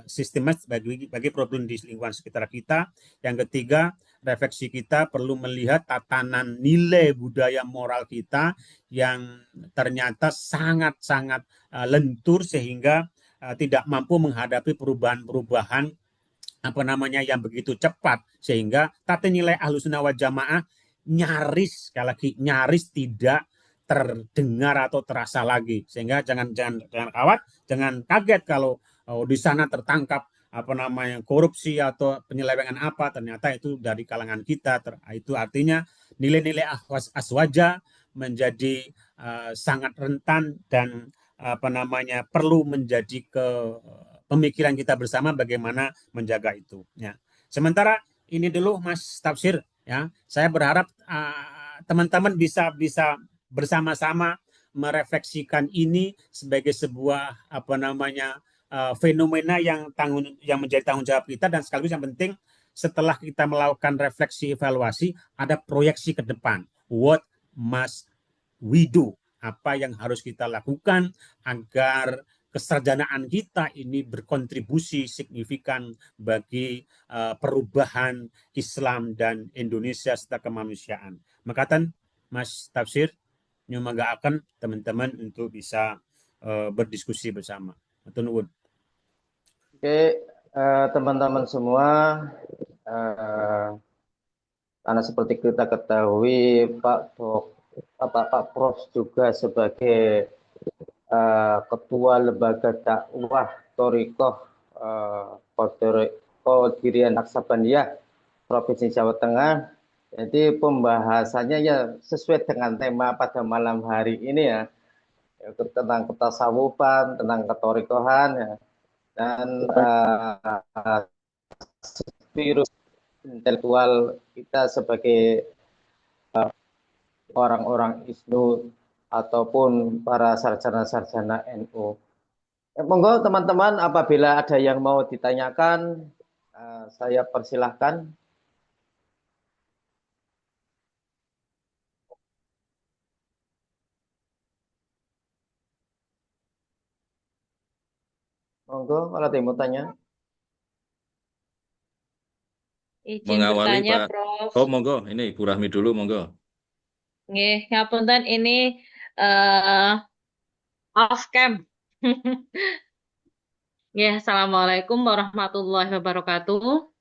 sistematis bagi problem di lingkungan sekitar kita. Yang ketiga, refleksi kita perlu melihat tatanan nilai budaya moral kita yang ternyata sangat-sangat lentur sehingga tidak mampu menghadapi perubahan-perubahan yang begitu cepat, sehingga tata nilai Ahlussunnah wal Jamaah nyaris, sekali lagi nyaris tidak terdengar atau terasa lagi, sehingga jangan kaget kalau di sana tertangkap korupsi atau penyelewengan apa, ternyata itu dari kalangan kita. Itu artinya nilai-nilai aswaja menjadi sangat rentan dan perlu menjadi pemikiran kita bersama bagaimana menjaga itu, ya. Sementara ini dulu Mas Tafsir, ya. Saya berharap teman-teman bisa bersama-sama merefleksikan ini sebagai sebuah fenomena yang menjadi tanggung jawab kita, dan sekaligus yang penting setelah kita melakukan refleksi evaluasi ada proyeksi ke depan. What must we do? Apa yang harus kita lakukan agar kesarjanaan kita ini berkontribusi signifikan bagi perubahan Islam dan Indonesia serta kemanusiaan. Makatan Mas Tafsir nyumagaakan teman-teman untuk bisa berdiskusi bersama. Oke, teman-teman semua, karena seperti kita ketahui Pak Prof juga sebagai Ketua Lembaga Dakwah Thoriqoh Qadiriyah Naksabandia Provinsi Jawa Tengah. Jadi pembahasannya ya sesuai dengan tema pada malam hari ini, ya, yaitu tentang ketasawufan, tentang ketorikohan, ya, dan virus intelektual kita sebagai orang-orang ISNU ataupun para sarjana-sarjana NU. Monggo teman-teman, apabila ada yang mau ditanyakan, saya persilahkan. Monggo, kalau ada yang mau tanya. Izin Mengawali bertanya, Pak. Prof. Oh, monggo. Ini Bu Rahmi dulu, monggo. Nggih, ngapunten ini off cam. Nggih, Assalamualaikum warahmatullahi wabarakatuh.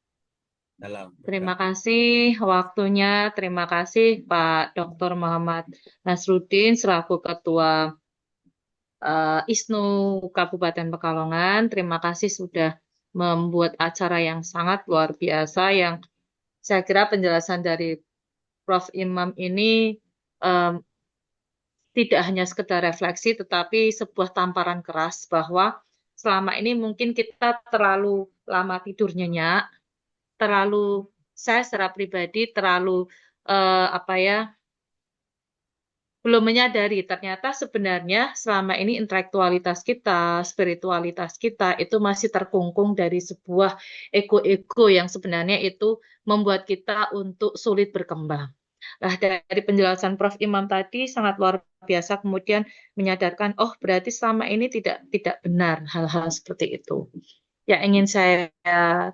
Terima kasih waktunya, terima kasih Pak Dr. Muhammad Nasruddin selaku Ketua ISNU Kabupaten Pekalongan. Terima kasih sudah membuat acara yang sangat luar biasa, yang saya kira penjelasan dari Prof. Imam ini tidak hanya sekedar refleksi, tetapi sebuah tamparan keras bahwa selama ini mungkin kita terlalu lama tidur nyenyak, saya secara pribadi terlalu belum menyadari ternyata sebenarnya selama ini intelektualitas kita, spiritualitas kita itu masih terkungkung dari sebuah ego-ego yang sebenarnya itu membuat kita untuk sulit berkembang. Nah, dari penjelasan Prof. Imam tadi sangat luar biasa, kemudian menyadarkan, oh berarti selama ini tidak benar hal-hal seperti itu. Yang ingin saya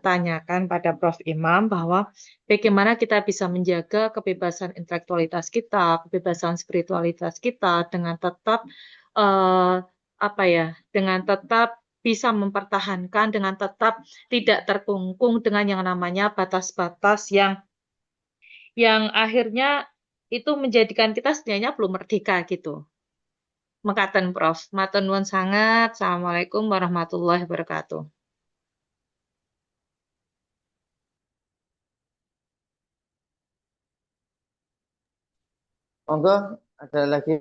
tanyakan pada Prof. Imam bahwa bagaimana kita bisa menjaga kebebasan intelektualitas kita, kebebasan spiritualitas kita dengan tetap dengan tetap bisa mempertahankan, dengan tetap tidak terkungkung dengan yang namanya batas-batas yang akhirnya itu menjadikan kita sebenarnya belum merdeka gitu. Mekaten Prof. Matur nuwun sangat. Assalamualaikum warahmatullahi wabarakatuh. Monggo, ada lagi.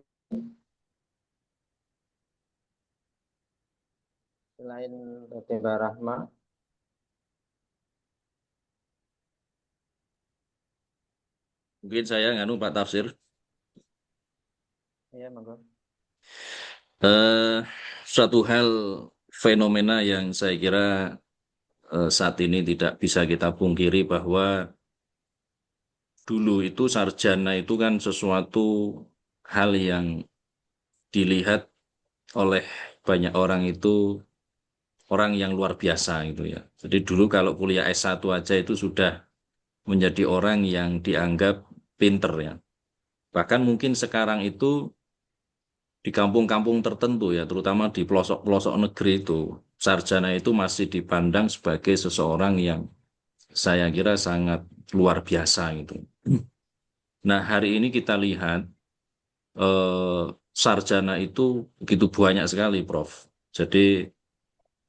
ditanyain tadi Mbak Rahma. Mungkin saya nganu Pak Tafsir. Iya, monggo. Suatu hal fenomena yang saya kira saat ini tidak bisa kita pungkiri bahwa dulu itu sarjana itu kan sesuatu hal yang dilihat oleh banyak orang itu orang yang luar biasa gitu ya. Jadi dulu kalau kuliah S1 aja itu sudah menjadi orang yang dianggap pinter ya. Bahkan mungkin sekarang itu di kampung-kampung tertentu ya, terutama di pelosok-pelosok negeri itu, sarjana itu masih dipandang sebagai seseorang yang saya kira sangat luar biasa gitu. Nah, hari ini kita lihat sarjana itu begitu banyak sekali, Prof. Jadi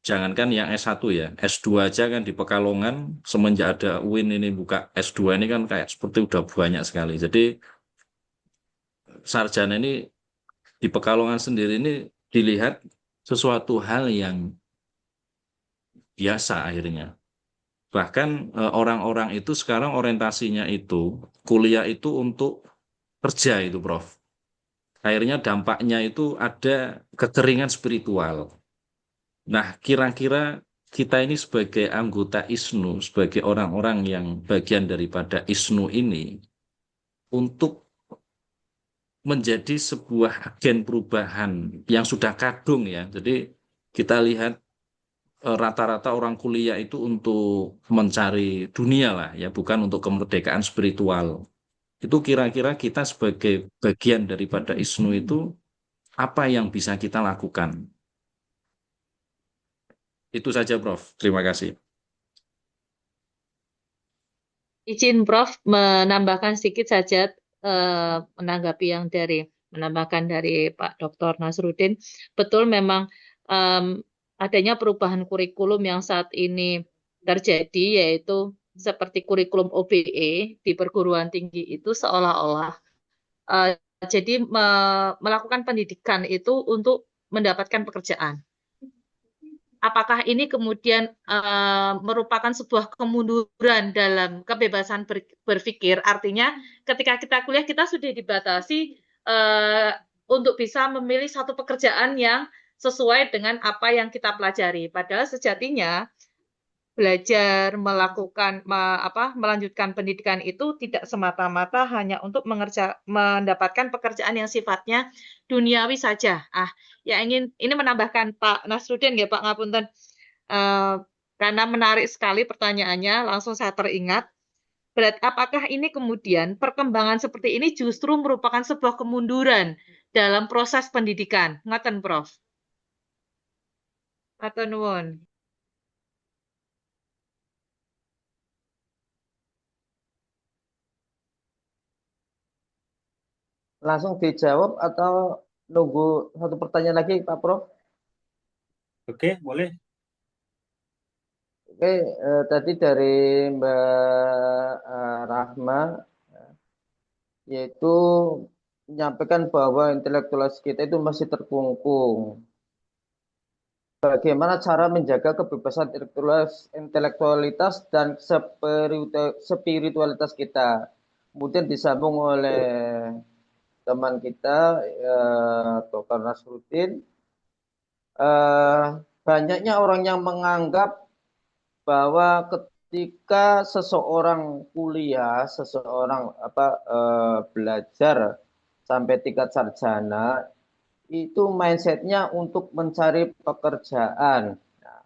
jangankan yang S1 ya, S2 aja kan di Pekalongan semenjak ada UIN ini buka S2 ini kan kayak seperti udah banyak sekali. Jadi sarjana ini di Pekalongan sendiri ini dilihat sesuatu hal yang biasa akhirnya. Bahkan orang-orang itu sekarang orientasinya itu kuliah itu untuk kerja itu, Prof. Akhirnya dampaknya itu ada kekeringan spiritual. Nah, kira-kira kita ini sebagai anggota ISNU, sebagai orang-orang yang bagian daripada ISNU ini, untuk menjadi sebuah agen perubahan yang sudah kadung ya. Jadi kita lihat rata-rata orang kuliah itu untuk mencari dunia lah ya, bukan untuk kemerdekaan spiritual. Itu kira-kira kita sebagai bagian daripada ISNU itu apa yang bisa kita lakukan? Itu saja, Prof. Terima kasih. Izin Prof menambahkan sedikit saja menanggapi yang menambahkan dari Pak Dr. Nasruddin. Betul memang adanya perubahan kurikulum yang saat ini terjadi, yaitu seperti kurikulum OBE di perguruan tinggi itu seolah-olah jadi melakukan pendidikan itu untuk mendapatkan pekerjaan. Apakah ini kemudian merupakan sebuah kemunduran dalam kebebasan berpikir? Artinya ketika kita kuliah kita sudah dibatasi untuk bisa memilih satu pekerjaan yang sesuai dengan apa yang kita pelajari. Padahal sejatinya belajar melanjutkan pendidikan itu tidak semata-mata hanya untuk mendapatkan pekerjaan yang sifatnya duniawi saja. Ini menambahkan Pak Nasruddin ya Pak Ngapunten, karena menarik sekali pertanyaannya, langsung saya teringat. Berarti apakah ini kemudian perkembangan seperti ini justru merupakan sebuah kemunduran dalam proses pendidikan? Ngaten Prof. Atau nuwun. Langsung dijawab atau nunggu satu pertanyaan lagi Pak Prof? Oke, boleh. Oke, tadi dari Mbak Rahma, yaitu menyampaikan bahwa intelektualitas kita itu masih terkungkung. Bagaimana cara menjaga kebebasan intelektualitas dan spiritualitas kita? Kemudian disambung oleh teman kita, Dr. Nasruddin, banyaknya orang yang menganggap bahwa ketika seseorang kuliah, seseorang belajar sampai tingkat sarjana, itu mindsetnya untuk mencari pekerjaan. Nah,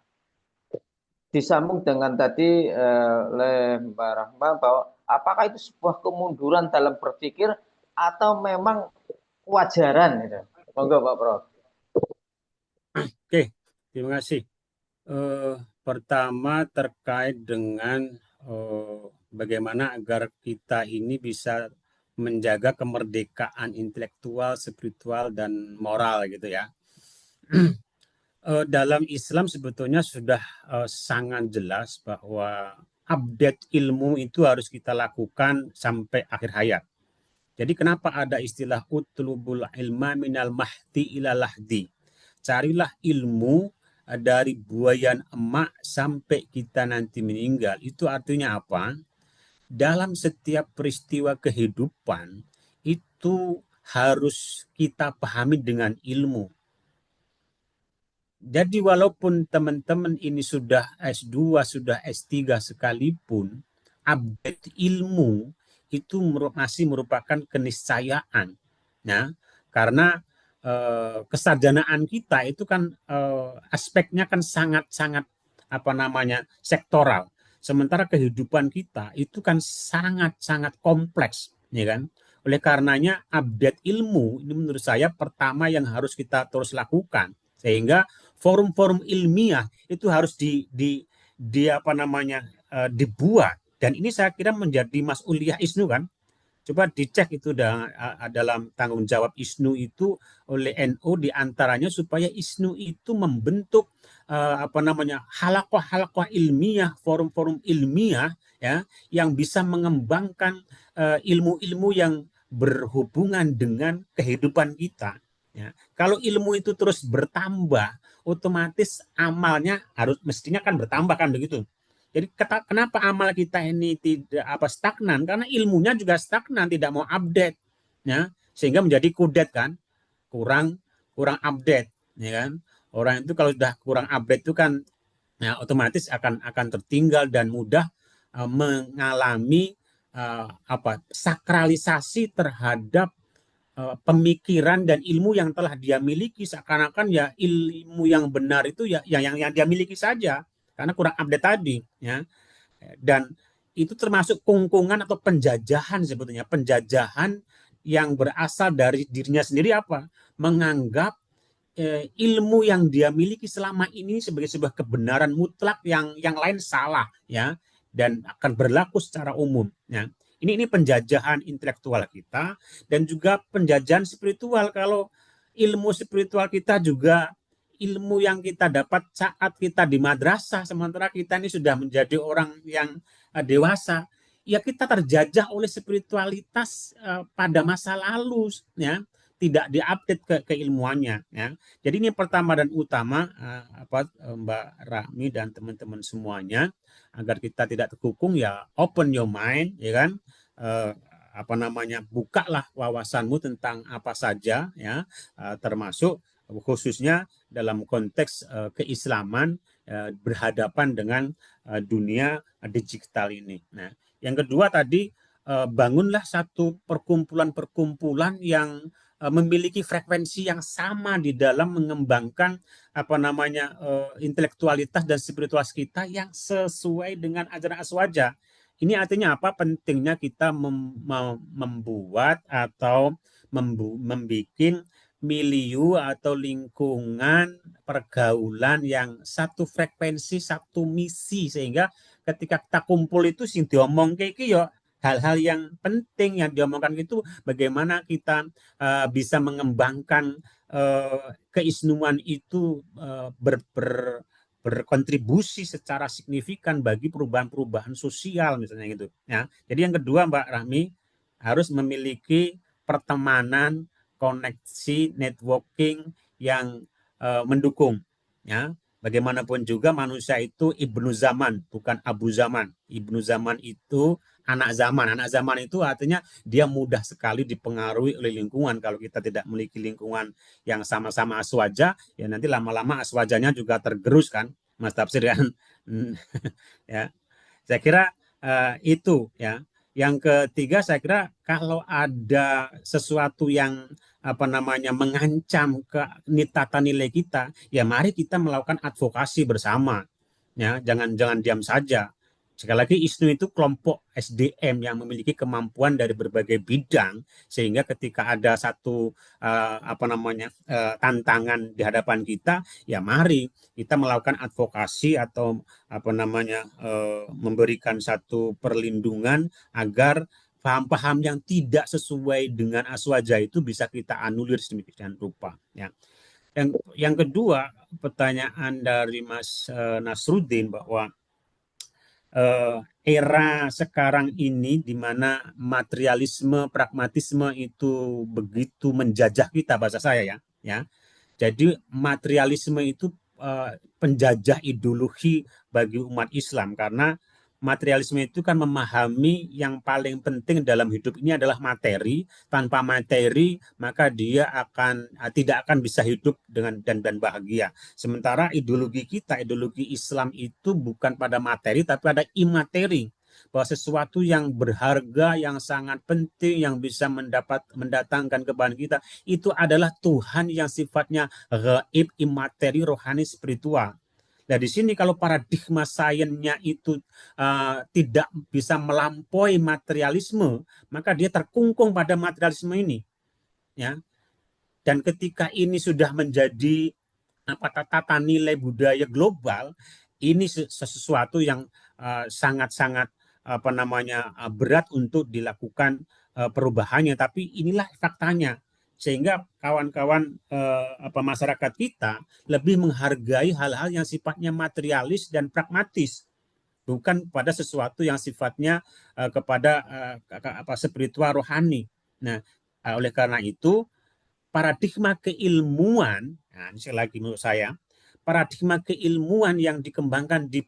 disambung dengan tadi oleh Mbak Rahma bahwa apakah itu sebuah kemunduran dalam berpikir atau memang kewajaran? Gitu. Monggo Pak Prof. Oke, terima kasih. Pertama terkait dengan bagaimana agar kita ini bisa menjaga kemerdekaan intelektual, spiritual, dan moral gitu ya. Dalam Islam sebetulnya sudah sangat jelas bahwa update ilmu itu harus kita lakukan sampai akhir hayat. Jadi kenapa ada istilah utlubul ilma minal mahdi ila lahdi? Carilah ilmu dari buayan emak sampai kita nanti meninggal. Itu artinya apa? Dalam setiap peristiwa kehidupan itu harus kita pahami dengan ilmu. Jadi walaupun teman-teman ini sudah S2, sudah S3 sekalipun, update ilmu itu masih merupakan keniscayaan. Ya, karena kesarjanaan kita itu kan aspeknya kan sangat-sangat sektoral. Sementara kehidupan kita itu kan sangat-sangat kompleks, ya kan? Oleh karenanya update ilmu ini menurut saya pertama yang harus kita terus lakukan, sehingga forum-forum ilmiah itu harus dibuat, dan ini saya kira menjadi mas'uliyah ISNU kan. Coba dicek itu dalam tanggung jawab ISNU itu oleh NU diantaranya supaya ISNU itu membentuk halakoh-halakoh ilmiah, forum-forum ilmiah ya yang bisa mengembangkan ilmu-ilmu yang berhubungan dengan kehidupan kita. Ya. Kalau ilmu itu terus bertambah, otomatis amalnya mestinya kan bertambah kan begitu. Jadi kenapa amal kita ini tidak stagnan? Karena ilmunya juga stagnan, tidak mau update, ya, sehingga menjadi kudet kan, kurang update, ya kan? Orang itu kalau sudah kurang update itu kan, ya, otomatis akan tertinggal dan mudah mengalami sakralisasi terhadap pemikiran dan ilmu yang telah dia miliki, seakan-akan ya ilmu yang benar itu ya yang dia miliki saja karena kurang update tadi, ya. Dan itu termasuk kungkungan atau penjajahan, sebetulnya penjajahan yang berasal dari dirinya sendiri, apa menganggap ilmu yang dia miliki selama ini sebagai sebuah kebenaran mutlak yang lain salah, ya, dan akan berlaku secara umum, ya. Ini penjajahan intelektual kita dan juga penjajahan spiritual. Kalau ilmu spiritual kita juga ilmu yang kita dapat saat kita di madrasah, sementara kita ini sudah menjadi orang yang dewasa, ya kita terjajah oleh spiritualitas pada masa lalu, ya, tidak diupdate keilmuannya, ya. Jadi ini pertama dan utama, Mbak Rahmi dan teman-teman semuanya, agar kita tidak terkukung, ya open your mind, ya kan, bukalah wawasanmu tentang apa saja, ya, termasuk khususnya dalam konteks keislaman berhadapan dengan dunia digital ini. Nah, yang kedua tadi, bangunlah satu perkumpulan-perkumpulan yang memiliki frekuensi yang sama di dalam mengembangkan intelektualitas dan spiritualitas kita yang sesuai dengan ajaran Aswaja. Ini artinya apa? Pentingnya kita membuat atau membuat milieu atau lingkungan pergaulan yang satu frekuensi, satu misi, sehingga ketika kita kumpul itu sing diomong kayak yo hal-hal yang penting yang diomongkan itu, bagaimana kita bisa mengembangkan keisnuan itu berkontribusi secara signifikan bagi perubahan-perubahan sosial misalnya gitu, ya. Jadi yang kedua, Mbak Rahmi, harus memiliki pertemanan, koneksi, networking yang mendukung, ya. Bagaimanapun juga manusia itu ibnu zaman, bukan abu zaman. Ibnu zaman itu anak zaman. Anak zaman itu artinya dia mudah sekali dipengaruhi oleh lingkungan. Kalau kita tidak memiliki lingkungan yang sama-sama aswaja, ya nanti lama-lama aswajanya juga tergerus kan, Mas Tafsir kan. Ya, saya kira itu, ya. Yang ketiga, saya kira kalau ada sesuatu yang mengancam tata nilai kita, ya mari kita melakukan advokasi bersama, ya. Jangan diam saja. Sekali lagi, ISNU itu kelompok SDM yang memiliki kemampuan dari berbagai bidang, sehingga ketika ada satu tantangan di hadapan kita, ya mari kita melakukan advokasi atau memberikan satu perlindungan agar paham-paham yang tidak sesuai dengan aswaja itu bisa kita anulir sedemikian rupa, ya. Yang kedua, pertanyaan dari Mas Nasruddin bahwa era sekarang ini di mana materialisme, pragmatisme itu begitu menjajah kita, bahasa saya, ya. Jadi materialisme itu penjajah ideologi bagi umat Islam, karena materialisme itu kan memahami yang paling penting dalam hidup ini adalah materi. Tanpa materi maka dia tidak akan bisa hidup dengan dan bahagia. Sementara ideologi kita, ideologi Islam itu bukan pada materi tapi ada imateri, bahwa sesuatu yang berharga, yang sangat penting, yang bisa mendatangkan kebahagiaan kita, itu adalah Tuhan yang sifatnya gaib, imateri, rohani, spiritual. Nah, di sini kalau paradigma sainsnya itu tidak bisa melampaui materialisme, maka dia terkungkung pada materialisme ini, ya. Dan ketika ini sudah menjadi tata nilai budaya global, ini sesuatu yang sangat-sangat berat untuk dilakukan perubahannya. Tapi inilah faktanya, sehingga kawan-kawan masyarakat kita lebih menghargai hal-hal yang sifatnya materialis dan pragmatis, bukan pada sesuatu yang sifatnya kepada spiritual rohani. Nah, oleh karena itu paradigma keilmuan, nah ini sekali lagi menurut saya, paradigma keilmuan yang dikembangkan di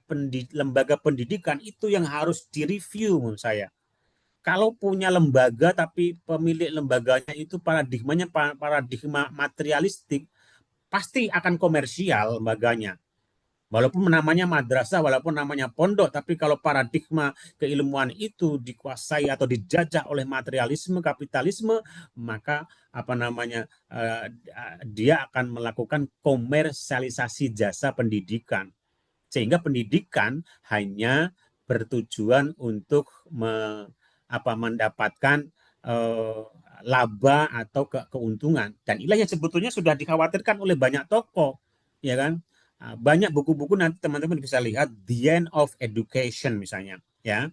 lembaga pendidikan itu yang harus direview menurut saya. Kalau punya lembaga tapi pemilik lembaganya itu paradigmanya paradigma materialistik, pasti akan komersial lembaganya. Walaupun namanya madrasah, walaupun namanya pondok, tapi kalau paradigma keilmuan itu dikuasai atau dijajah oleh materialisme, kapitalisme, maka dia akan melakukan komersialisasi jasa pendidikan, sehingga pendidikan hanya bertujuan untuk mendapatkan laba atau keuntungan. Dan inilah yang sebetulnya sudah dikhawatirkan oleh banyak tokoh, ya kan? Banyak buku-buku, nanti teman-teman bisa lihat The End of Education misalnya, ya,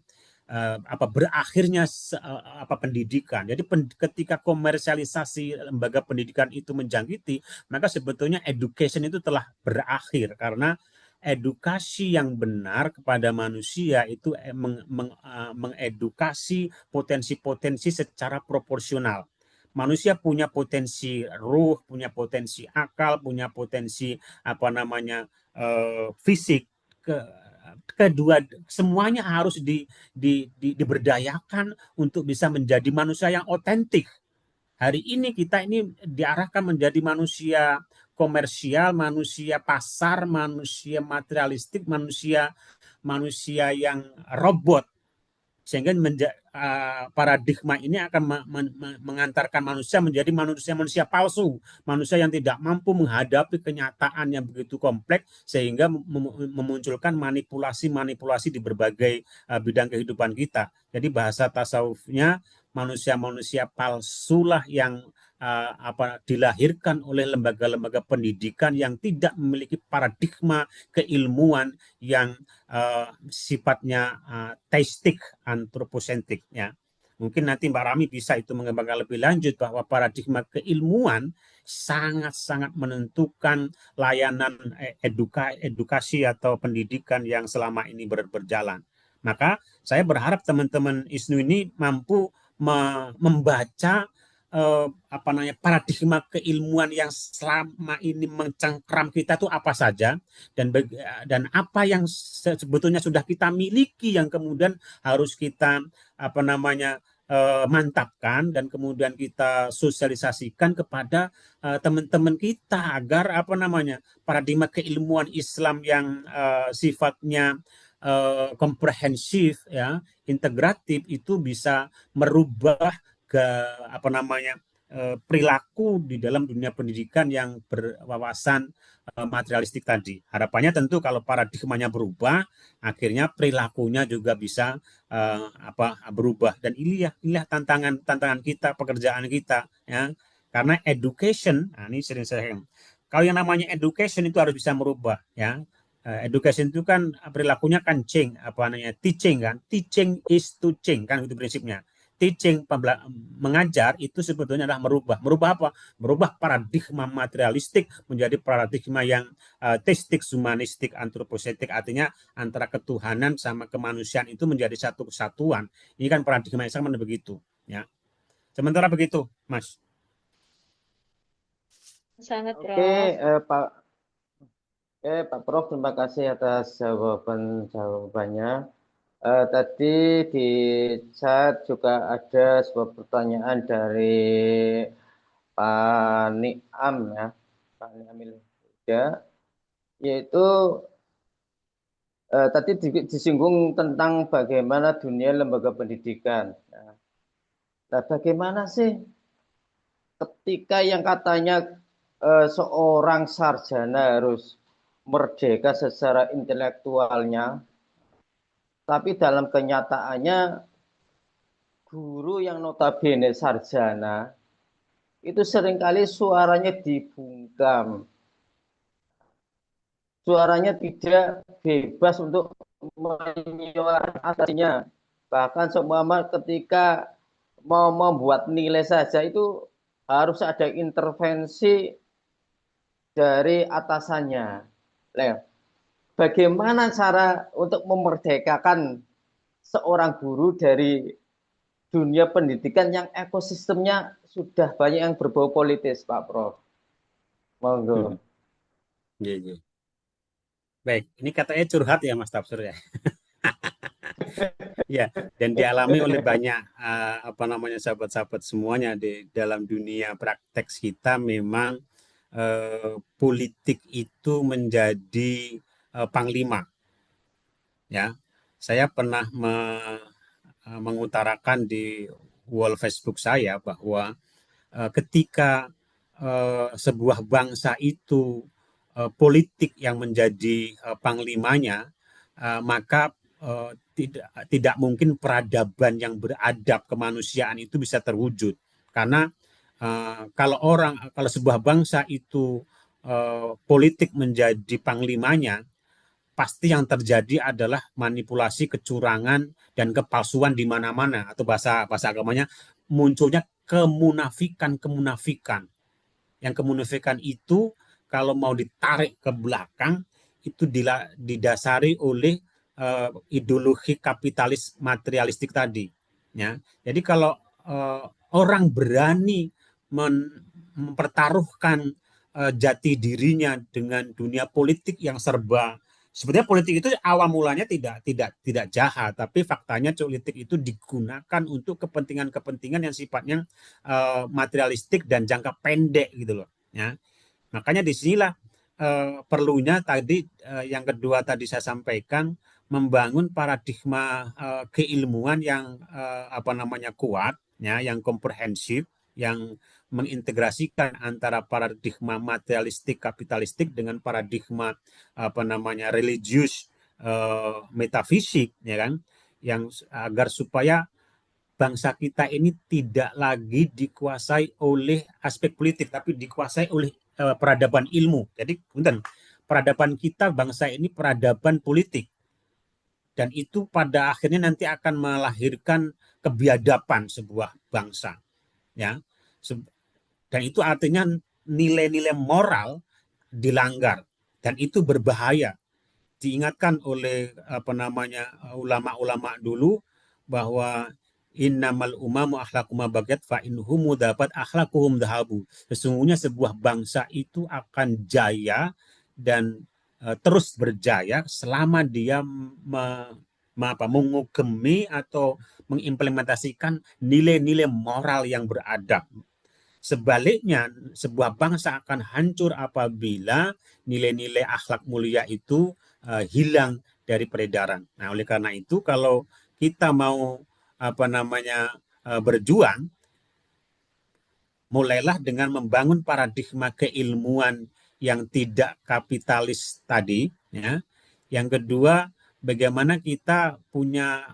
berakhirnya pendidikan. Jadi ketika komersialisasi lembaga pendidikan itu menjangkiti, maka sebetulnya education itu telah berakhir, karena edukasi yang benar kepada manusia itu mengedukasi potensi-potensi secara proporsional. Manusia punya potensi ruh, punya potensi akal, punya potensi fisik. Kedua, semuanya harus diberdayakan untuk bisa menjadi manusia yang otentik. Hari ini kita ini diarahkan menjadi manusia komersial, manusia pasar, manusia materialistik, manusia yang robot, sehingga paradigma ini akan mengantarkan manusia menjadi manusia palsu, manusia yang tidak mampu menghadapi kenyataan yang begitu kompleks, sehingga memunculkan manipulasi di berbagai bidang kehidupan kita. Jadi bahasa tasawufnya, manusia-manusia palsulah yang dilahirkan oleh lembaga-lembaga pendidikan yang tidak memiliki paradigma keilmuan yang sifatnya teistik, antroposentrik, ya. Mungkin nanti Mbak Rami bisa itu mengembangkan lebih lanjut bahwa paradigma keilmuan sangat-sangat menentukan layanan edukasi atau pendidikan yang selama ini berjalan. Maka saya berharap teman-teman ISNU ini mampu membaca paradigma keilmuan yang selama ini mencengkram kita itu apa saja, dan apa yang sebetulnya sudah kita miliki yang kemudian harus kita mantapkan dan kemudian kita sosialisasikan kepada teman-teman kita, agar paradigma keilmuan Islam yang sifatnya komprehensif, ya, integratif, itu bisa merubah ke perilaku di dalam dunia pendidikan yang berwawasan materialistik tadi. Harapannya tentu kalau paradigmanya berubah, akhirnya perilakunya juga bisa berubah. Dan inilah tantangan kita, pekerjaan kita, ya. Karena education, ini sering saya kalau yang namanya education itu harus bisa merubah, ya. Education itu kan perilakunya kan teaching kan, teaching is to change kan, itu prinsipnya. Teaching, mengajar, itu sebetulnya adalah merubah apa? Merubah paradigma materialistik menjadi paradigma yang teistik, humanistik, antroposentik, artinya antara ketuhanan sama kemanusiaan itu menjadi satu kesatuan. Ini kan paradigma yang sama begitu, ya. Sementara begitu, Mas. Sangat, Oke, Prof. Pak. Pak Prof, terima kasih atas jawabannya. Tadi di chat juga ada sebuah pertanyaan dari Pak Niam ya, Pak Niam Ilhuda, yaitu tadi disinggung tentang bagaimana dunia lembaga pendidikan. Nah, bagaimana sih ketika yang katanya seorang sarjana harus merdeka secara intelektualnya, tapi dalam kenyataannya guru yang notabene sarjana itu seringkali suaranya dibungkam, suaranya tidak bebas untuk menyuarakan aslinya. Bahkan seumpama ketika mau membuat nilai saja itu harus ada intervensi dari atasannya. Nah, bagaimana cara untuk memerdekakan seorang guru dari dunia pendidikan yang ekosistemnya sudah banyak yang berbau politis, Pak Prof? Monggo. Iya, iya. Baik, ini katanya curhat ya Mas Tafsir ya. Ya, dan dialami oleh banyak apa namanya sahabat-sahabat semuanya di dalam dunia praktek kita memang politik itu menjadi panglima ya. Saya pernah mengutarakan di wall Facebook saya bahwa ketika sebuah bangsa itu politik yang menjadi panglimanya, maka tidak mungkin peradaban yang beradab kemanusiaan itu bisa terwujud. Karena kalau sebuah bangsa itu politik menjadi panglimanya, pasti yang terjadi adalah manipulasi, kecurangan, dan kepalsuan di mana-mana, atau bahasa bahasa agamanya munculnya kemunafikan. Yang kemunafikan itu kalau mau ditarik ke belakang itu didasari oleh ideologi kapitalis materialistik tadi. Ya, jadi kalau orang berani mempertaruhkan jati dirinya dengan dunia politik yang serba, sebenarnya politik itu awal mulanya tidak jahat, tapi faktanya politik itu digunakan untuk kepentingan-kepentingan yang sifatnya materialistik dan jangka pendek gitu loh. Ya, makanya disinilah perlunya tadi yang kedua tadi saya sampaikan, membangun paradigma keilmuan yang apa namanya kuat, ya, yang komprehensif, yang mengintegrasikan antara paradigma materialistik kapitalistik dengan paradigma apa namanya religius metafisik, ya kan, yang agar supaya bangsa kita ini tidak lagi dikuasai oleh aspek politik, tapi dikuasai oleh peradaban ilmu. Jadi, punten, peradaban kita bangsa ini peradaban politik, dan itu pada akhirnya nanti akan melahirkan kebiadaban sebuah bangsa. Ya, dan itu artinya nilai-nilai moral dilanggar, dan itu berbahaya. Diingatkan oleh apa namanya ulama-ulama dulu bahwa innamal umamu akhlaquma bagat fa inhum dapat akhlaquhum dahabu. Sesungguhnya sebuah bangsa itu akan jaya dan terus berjaya selama dia mengugemi atau mengimplementasikan nilai-nilai moral yang beradab. Sebaliknya, sebuah bangsa akan hancur apabila nilai-nilai akhlak mulia itu hilang dari peredaran. Nah, oleh karena itu, kalau kita mau apa namanya berjuang, mulailah dengan membangun paradigma keilmuan yang tidak kapitalis tadi. Ya. Yang kedua, bagaimana kita punya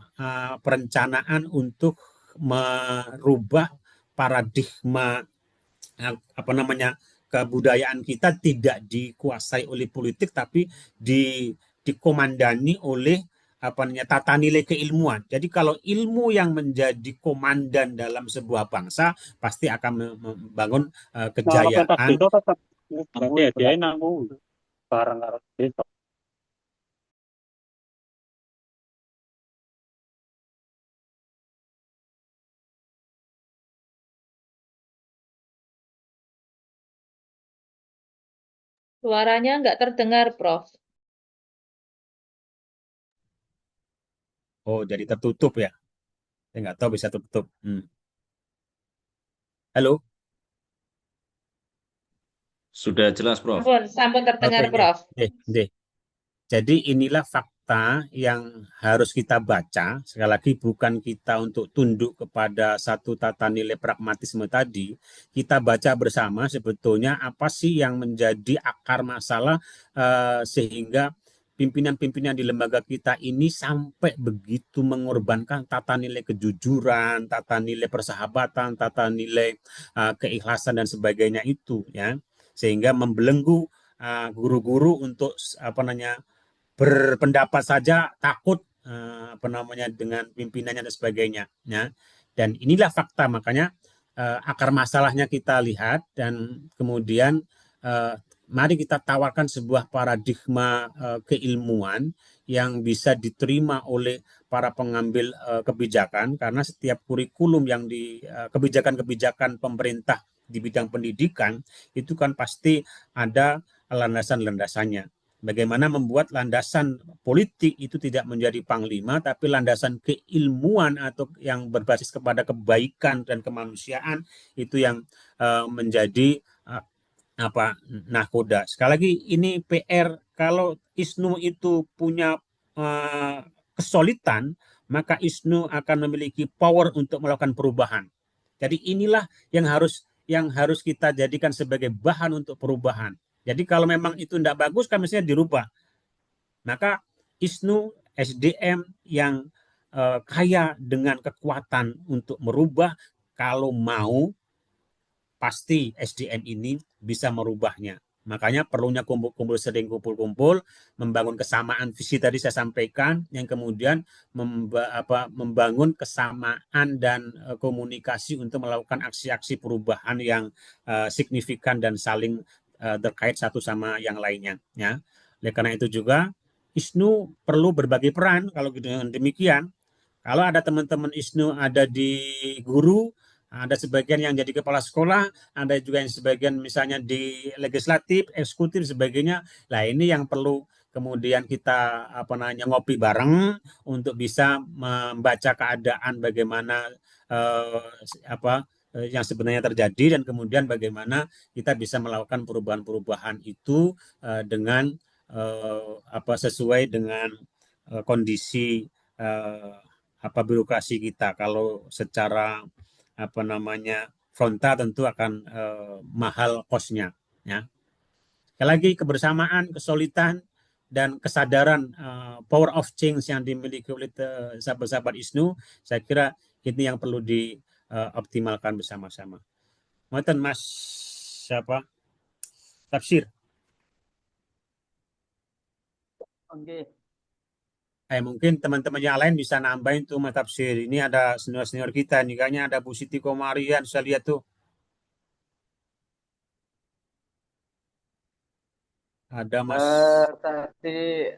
perencanaan untuk merubah paradigma apa namanya kebudayaan kita tidak dikuasai oleh politik, tapi dikomandani oleh apa namanya tata nilai keilmuan. Jadi kalau ilmu yang menjadi komandan dalam sebuah bangsa pasti akan membangun Kalau pentas kejayaan. itu tetap berarti dia nanggung barang harus Suaranya nggak terdengar, Prof. Oh, jadi tertutup ya? Saya nggak tahu bisa tertutup. Halo? Sudah jelas, Prof. Sampun, sampun Oke, terdengar, nih, Prof. nih. Jadi inilah fakta yang harus kita baca. Sekali lagi bukan kita untuk tunduk kepada satu tata nilai pragmatisme tadi. Kita baca bersama sebetulnya apa sih yang menjadi akar masalah sehingga pimpinan-pimpinan di lembaga kita ini sampai begitu mengorbankan tata nilai kejujuran, tata nilai persahabatan, tata nilai keikhlasan dan sebagainya itu ya. Sehingga membelenggu guru-guru untuk apa namanya berpendapat saja takut apa namanya dengan pimpinannya dan sebagainya ya. Dan inilah fakta, makanya akar masalahnya kita lihat dan kemudian mari kita tawarkan sebuah paradigma keilmuan yang bisa diterima oleh para pengambil kebijakan, karena setiap kurikulum yang di kebijakan-kebijakan pemerintah di bidang pendidikan itu kan pasti ada landasan-landasannya. Bagaimana membuat landasan politik itu tidak menjadi panglima, tapi landasan keilmuan atau yang berbasis kepada kebaikan dan kemanusiaan itu yang menjadi nahkoda. Sekali lagi ini PR, kalau ISNU itu punya kesulitan, maka ISNU akan memiliki power untuk melakukan perubahan. Jadi inilah yang harus kita jadikan sebagai bahan untuk perubahan. Jadi kalau memang itu tidak bagus, kan mestinya dirubah. Maka ISNU SDM yang kaya dengan kekuatan untuk merubah, kalau mau pasti SDM ini bisa merubahnya. Makanya perlunya kumpul-kumpul, sering kumpul-kumpul, membangun kesamaan visi tadi saya sampaikan, yang kemudian membangun kesamaan dan komunikasi untuk melakukan aksi-aksi perubahan yang signifikan dan saling terkait satu sama yang lainnya. Ya. Oleh karena itu juga ISNU perlu berbagi peran. Kalau dengan demikian, kalau ada teman-teman ISNU ada di guru, ada sebagian yang jadi kepala sekolah, ada juga yang sebagian misalnya di legislatif, eksekutif, sebagainya. Nah ini yang perlu kemudian kita ngopi bareng untuk bisa membaca keadaan bagaimana yang sebenarnya terjadi, dan kemudian bagaimana kita bisa melakukan perubahan-perubahan itu dengan sesuai dengan kondisi birokrasi kita. Kalau secara frontal tentu akan mahal kosnya ya. Sekali lagi kebersamaan, kesulitan dan kesadaran power of change yang dimiliki oleh sahabat-sahabat ISNU, saya kira ini yang perlu dioptimalkan bersama-sama. Mohon Mas Tafsir. Oke. Mungkin teman-teman yang lain bisa nambahin tuh Mas Tafsir. Ini ada senior-senior kita, nih kayaknya ada Bu Siti Komarian, saya lihat tuh. Ada Tadi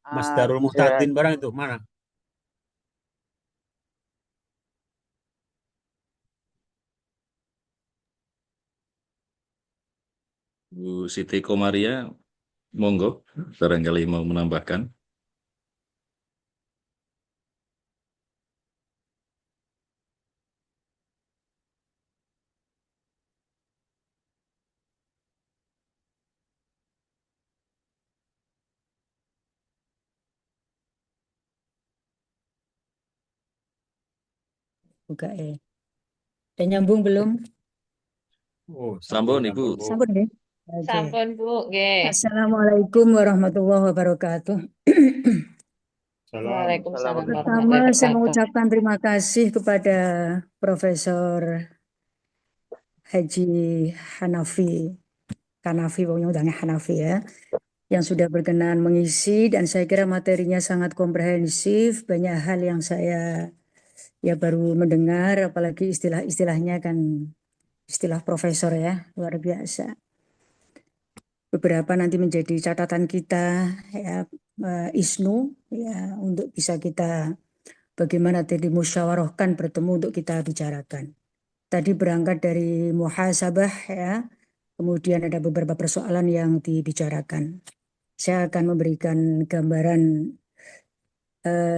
Mas Darul ada Muhtadin barang itu, mana? Bu Siti Komaria, monggo, barangkali mau menambahkan. Buka udah nyambung belum? Oh, Sampun, Ibu. Sampun deh. Oke. Sampun, Bu. Nggih. Assalamualaikum warahmatullahi wabarakatuh. Waalaikumsalam Pertama, warahmatullahi saya wabarakatuh. mengucapkan terima kasih kepada Profesor Haji Kanafi, pokoknya udahnya Hanafi ya, yang sudah berkenan mengisi, dan saya kira materinya sangat komprehensif, banyak hal yang saya ya baru mendengar, apalagi istilah-istilahnya kan istilah profesor ya, luar biasa. Beberapa nanti menjadi catatan kita ya, ISNU ya, untuk bisa kita bagaimana tadi musyawarahkan bertemu untuk kita bicarakan. Tadi berangkat dari muhasabah ya, kemudian ada beberapa persoalan yang dibicarakan. Saya akan memberikan gambaran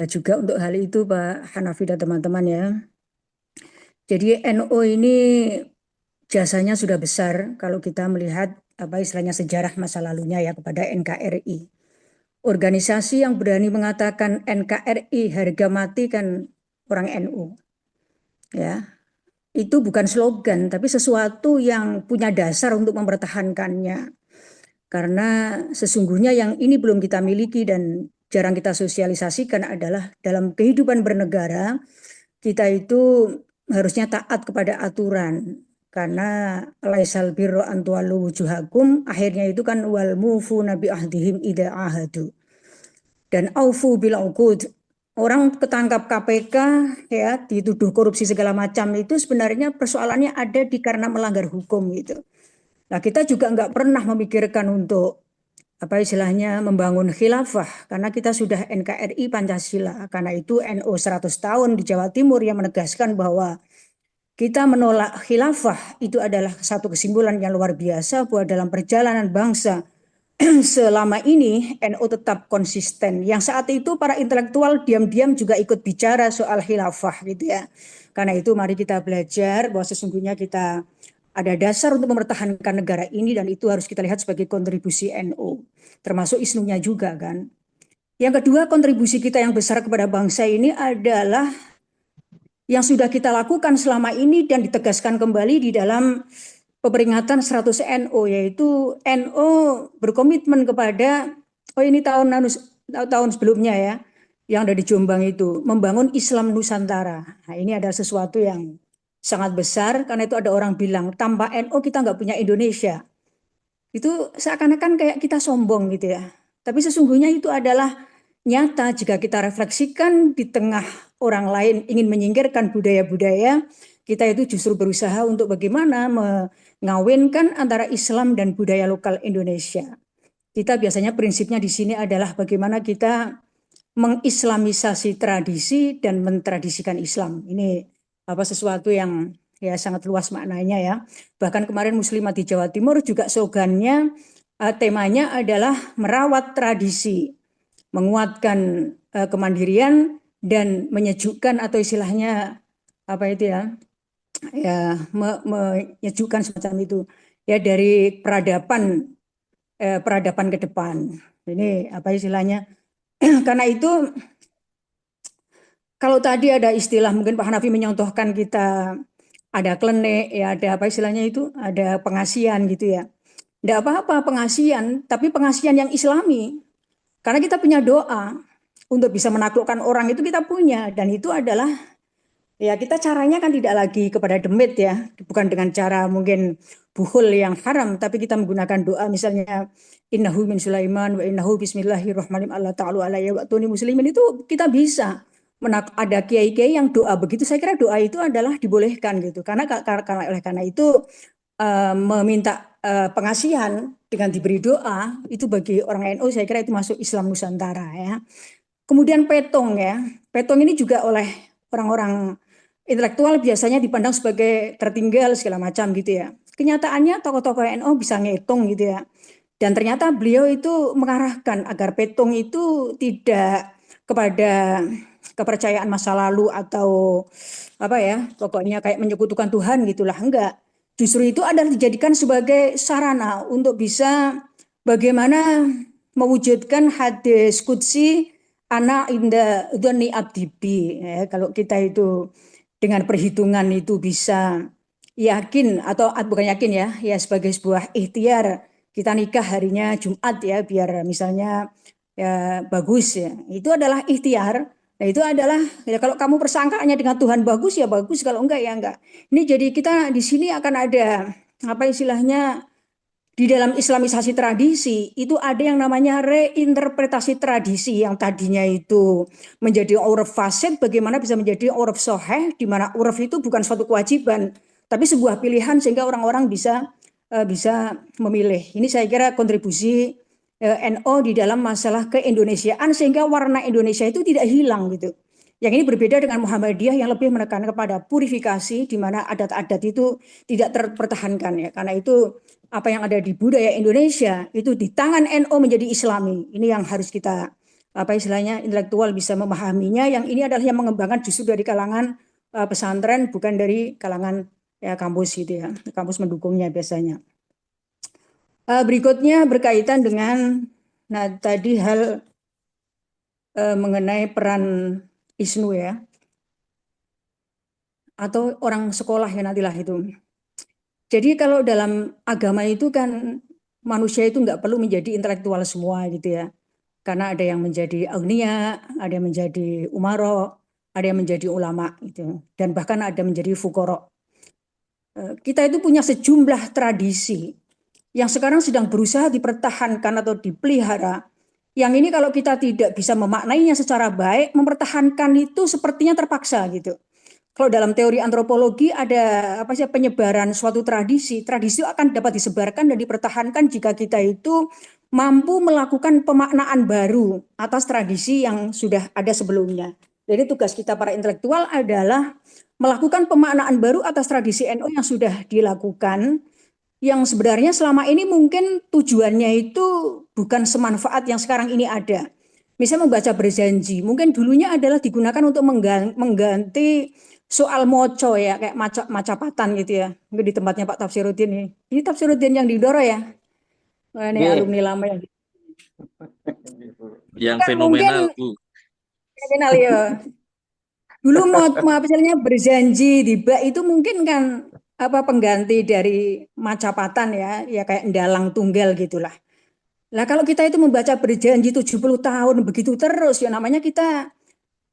juga untuk hal itu Pak Hanafi dan teman-teman ya. Jadi NU ini jasanya sudah besar kalau kita melihat apa istilahnya sejarah masa lalunya ya kepada NKRI. Organisasi yang berani mengatakan NKRI harga mati kan orang NU. Ya. Itu bukan slogan tapi sesuatu yang punya dasar untuk mempertahankannya. Karena sesungguhnya yang ini belum kita miliki dan jarang kita sosialisasikan adalah dalam kehidupan bernegara kita itu harusnya taat kepada aturan. Karena laisal birru an tuwallu wujuhakum, akhirnya itu kan wal mufuna bi ahdihim idza ahadu. Dan aufu bil uqud. Orang ketangkap KPK ya dituduh korupsi segala macam itu sebenarnya persoalannya ada di karena melanggar hukum gitu. Nah, kita juga nggak pernah memikirkan untuk apa istilahnya membangun khilafah karena kita sudah NKRI Pancasila. Karena itu NU 100 tahun di Jawa Timur yang menegaskan bahwa kita menolak khilafah itu adalah satu kesimpulan yang luar biasa bahwa dalam perjalanan bangsa selama ini NU tetap konsisten. Yang saat itu para intelektual diam-diam juga ikut bicara soal khilafah gitu ya. Karena itu mari kita belajar bahwa sesungguhnya kita ada dasar untuk mempertahankan negara ini dan itu harus kita lihat sebagai kontribusi NU. Termasuk isnunya juga kan. Yang kedua kontribusi kita yang besar kepada bangsa ini adalah yang sudah kita lakukan selama ini dan ditegaskan kembali di dalam peringatan 100 NU yaitu NU berkomitmen kepada ini tahun sebelumnya ya yang ada di Jombang itu membangun Islam Nusantara. Nah, ini ada sesuatu yang sangat besar karena itu ada orang bilang tanpa NU kita nggak punya Indonesia. Itu seakan-akan kayak kita sombong gitu ya. Tapi sesungguhnya itu adalah nyata jika kita refleksikan di tengah orang lain ingin menyingkirkan budaya-budaya, kita itu justru berusaha untuk bagaimana mengawinkan antara Islam dan budaya lokal Indonesia. Kita biasanya prinsipnya di sini adalah bagaimana kita mengislamisasi tradisi dan mentradisikan Islam. Ini sesuatu yang ya sangat luas maknanya ya. Bahkan kemarin Muslimat di Jawa Timur juga slogannya temanya adalah merawat tradisi, menguatkan kemandirian dan menyejukkan atau istilahnya menyejukkan semacam itu ya dari peradaban ke depan. Ini istilahnya karena itu kalau tadi ada istilah mungkin Pak Hanafi menyontohkan kita ada klenik ya ada istilahnya itu ada pengasian gitu ya. Tidak apa-apa pengasian tapi pengasian yang Islami. Karena kita punya doa untuk bisa menaklukkan orang itu kita punya dan itu adalah ya kita caranya kan tidak lagi kepada demit ya, bukan dengan cara mungkin buhul yang haram tapi kita menggunakan doa misalnya innahu min Sulaiman wa innahu bismillahirrahmanirrahim Allah ta'ala alayya wa tuni muslimin itu kita bisa ada kiai-kiai yang doa begitu saya kira doa itu adalah dibolehkan gitu karena itu meminta pengasihan dengan diberi doa itu bagi orang NU saya kira itu masuk Islam Nusantara ya. Kemudian petong ya. Petong ini juga oleh orang-orang intelektual biasanya dipandang sebagai tertinggal segala macam gitu ya. Kenyataannya tokoh-tokoh NU bisa ngitung gitu ya. Dan ternyata beliau itu mengarahkan agar petong itu tidak kepada kepercayaan masa lalu atau pokoknya kayak menyekutukan Tuhan gitulah enggak. Justru itu adalah dijadikan sebagai sarana untuk bisa bagaimana mewujudkan hadis qudsi ana inda dzanni abdi bi. Kalau kita itu dengan perhitungan itu bisa yakin atau bukan yakin ya sebagai sebuah ikhtiar kita nikah harinya Jumat ya biar misalnya ya bagus ya. Itu adalah ikhtiar. Nah itu adalah ya kalau kamu persangkaannya dengan Tuhan bagus ya bagus kalau enggak ya enggak. Ini jadi kita di sini akan ada istilahnya di dalam islamisasi tradisi itu ada yang namanya reinterpretasi tradisi yang tadinya itu menjadi uruf fasid bagaimana bisa menjadi uruf soheh di mana uruf itu bukan suatu kewajiban tapi sebuah pilihan sehingga orang-orang bisa memilih. Ini saya kira kontribusi NU di dalam masalah keindonesiaan sehingga warna Indonesia itu tidak hilang gitu. Yang ini berbeda dengan Muhammadiyah yang lebih menekan kepada purifikasi, di mana adat-adat itu tidak terpertahankan ya. Karena itu apa yang ada di budaya Indonesia itu di tangan NU menjadi Islami. Ini yang harus kita apa istilahnya intelektual bisa memahaminya. Yang ini adalah yang mengembangkan justru dari kalangan pesantren, bukan dari kalangan ya kampus gitu ya. Kampus mendukungnya biasanya. Berikutnya berkaitan dengan tadi hal mengenai peran ISNU ya, atau orang sekolah ya nantilah itu. Jadi kalau dalam agama itu kan manusia itu nggak perlu menjadi intelektual semua gitu ya. Karena ada yang menjadi agnia, ada yang menjadi umaro, ada yang menjadi ulama gitu. Dan bahkan ada menjadi fukoro. Kita itu punya sejumlah tradisi yang sekarang sedang berusaha dipertahankan atau dipelihara. Yang ini kalau kita tidak bisa memaknainya secara baik, mempertahankan itu sepertinya terpaksa gitu. Kalau dalam teori antropologi ada apa sih penyebaran suatu tradisi itu akan dapat disebarkan dan dipertahankan jika kita itu mampu melakukan pemaknaan baru atas tradisi yang sudah ada sebelumnya. Jadi tugas kita para intelektual adalah melakukan pemaknaan baru atas tradisi NU yang sudah dilakukan, yang sebenarnya selama ini mungkin tujuannya itu bukan semanfaat yang sekarang ini ada. Misalnya membaca berjanji, mungkin dulunya adalah digunakan untuk mengganti soal moco ya, kayak macapatan gitu ya. Mungkin di tempatnya Pak Tafsiruddin ini. Ini Tafsiruddin yang di Doro ya. Nah, ini alumni lama yang yang kan fenomenal, mungkin Bu. fenomenal ya. Dulu mau misalnya berjanji di bak itu mungkin kan apa pengganti dari macapatan ya kayak dalang tunggal gitulah. Lah kalau kita itu membaca berjanji 70 tahun begitu terus ya namanya kita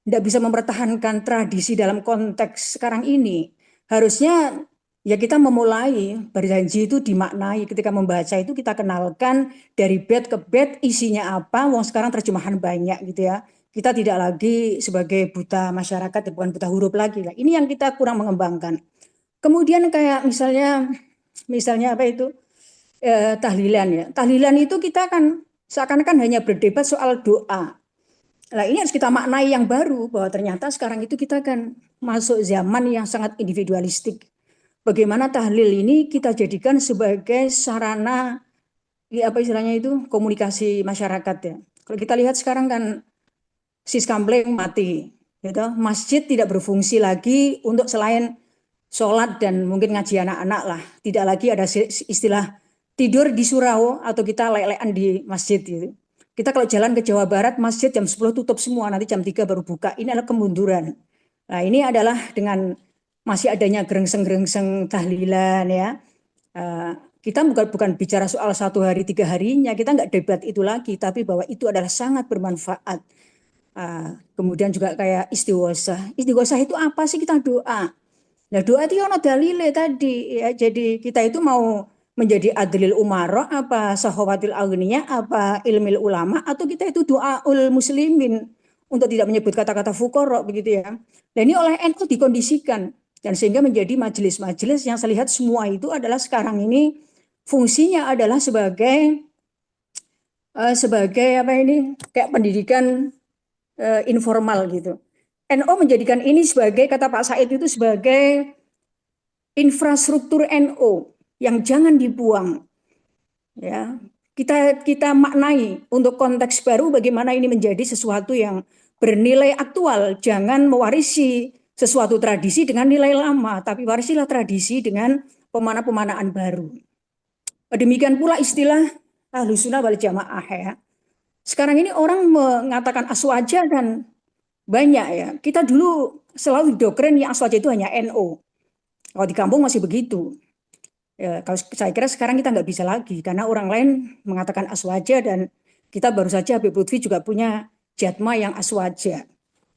tidak bisa mempertahankan tradisi dalam konteks sekarang ini. Harusnya ya kita memulai berjanji itu dimaknai ketika membaca itu kita kenalkan dari bait ke bait isinya apa. Wong sekarang terjemahan banyak gitu ya. Kita tidak lagi sebagai buta masyarakat, bukan buta huruf lagi. Nah, ini yang kita kurang mengembangkan. Kemudian kayak misalnya apa itu tahlilan ya. Tahlilan itu kita kan seakan-akan hanya berdebat soal doa. Nah, ini harus kita maknai yang baru bahwa ternyata sekarang itu kita kan masuk zaman yang sangat individualistik. Bagaimana tahlil ini kita jadikan sebagai sarana apa istilahnya itu komunikasi masyarakat ya. Kalau kita lihat sekarang kan Siskampleng mati, gitu. Masjid tidak berfungsi lagi untuk selain sholat dan mungkin ngaji anak-anak lah. Tidak lagi ada istilah tidur di surau atau kita lelekan di masjid gitu. Kita kalau jalan ke Jawa Barat, masjid jam 10 tutup semua, nanti jam 3 baru buka. Ini adalah kemunduran. Nah, ini adalah dengan masih adanya gerengseng-gerengseng tahlilan ya. Kita bukan bicara soal 1 hari 3 harinya, kita nggak debat itu lagi, tapi bahwa itu adalah sangat bermanfaat. Kemudian juga kayak istighosah. Istighosah itu apa sih? Kita doa. Nah, doa itu ono dalile tadi ya. Jadi kita itu mau menjadi adlil umaro apa sahawatil agniya apa ilmil ulama atau kita itu doaul muslimin untuk tidak menyebut kata-kata fuqara begitu ya. Dan ini oleh NU dikondisikan dan sehingga menjadi majelis-majelis yang saya lihat semua itu adalah sekarang ini fungsinya adalah sebagai apa ini kayak pendidikan informal gitu. NU menjadikan ini sebagai kata Pak Said itu sebagai infrastruktur NU yang jangan dibuang. Ya, kita maknai untuk konteks baru bagaimana ini menjadi sesuatu yang bernilai aktual. Jangan mewarisi sesuatu tradisi dengan nilai lama, tapi warisilah tradisi dengan pemaknaan baru. Demikian pula istilah Ahlus Sunnah wal Jamaah ya. Sekarang ini orang mengatakan aswaja dan banyak ya. Kita dulu selalu didoktrin yang aswaja itu hanya NU. Kalau di kampung masih begitu. Ya, kalau saya kira sekarang kita nggak bisa lagi karena orang lain mengatakan aswaja dan kita baru saja Habib Lutfi juga punya jatma yang aswaja.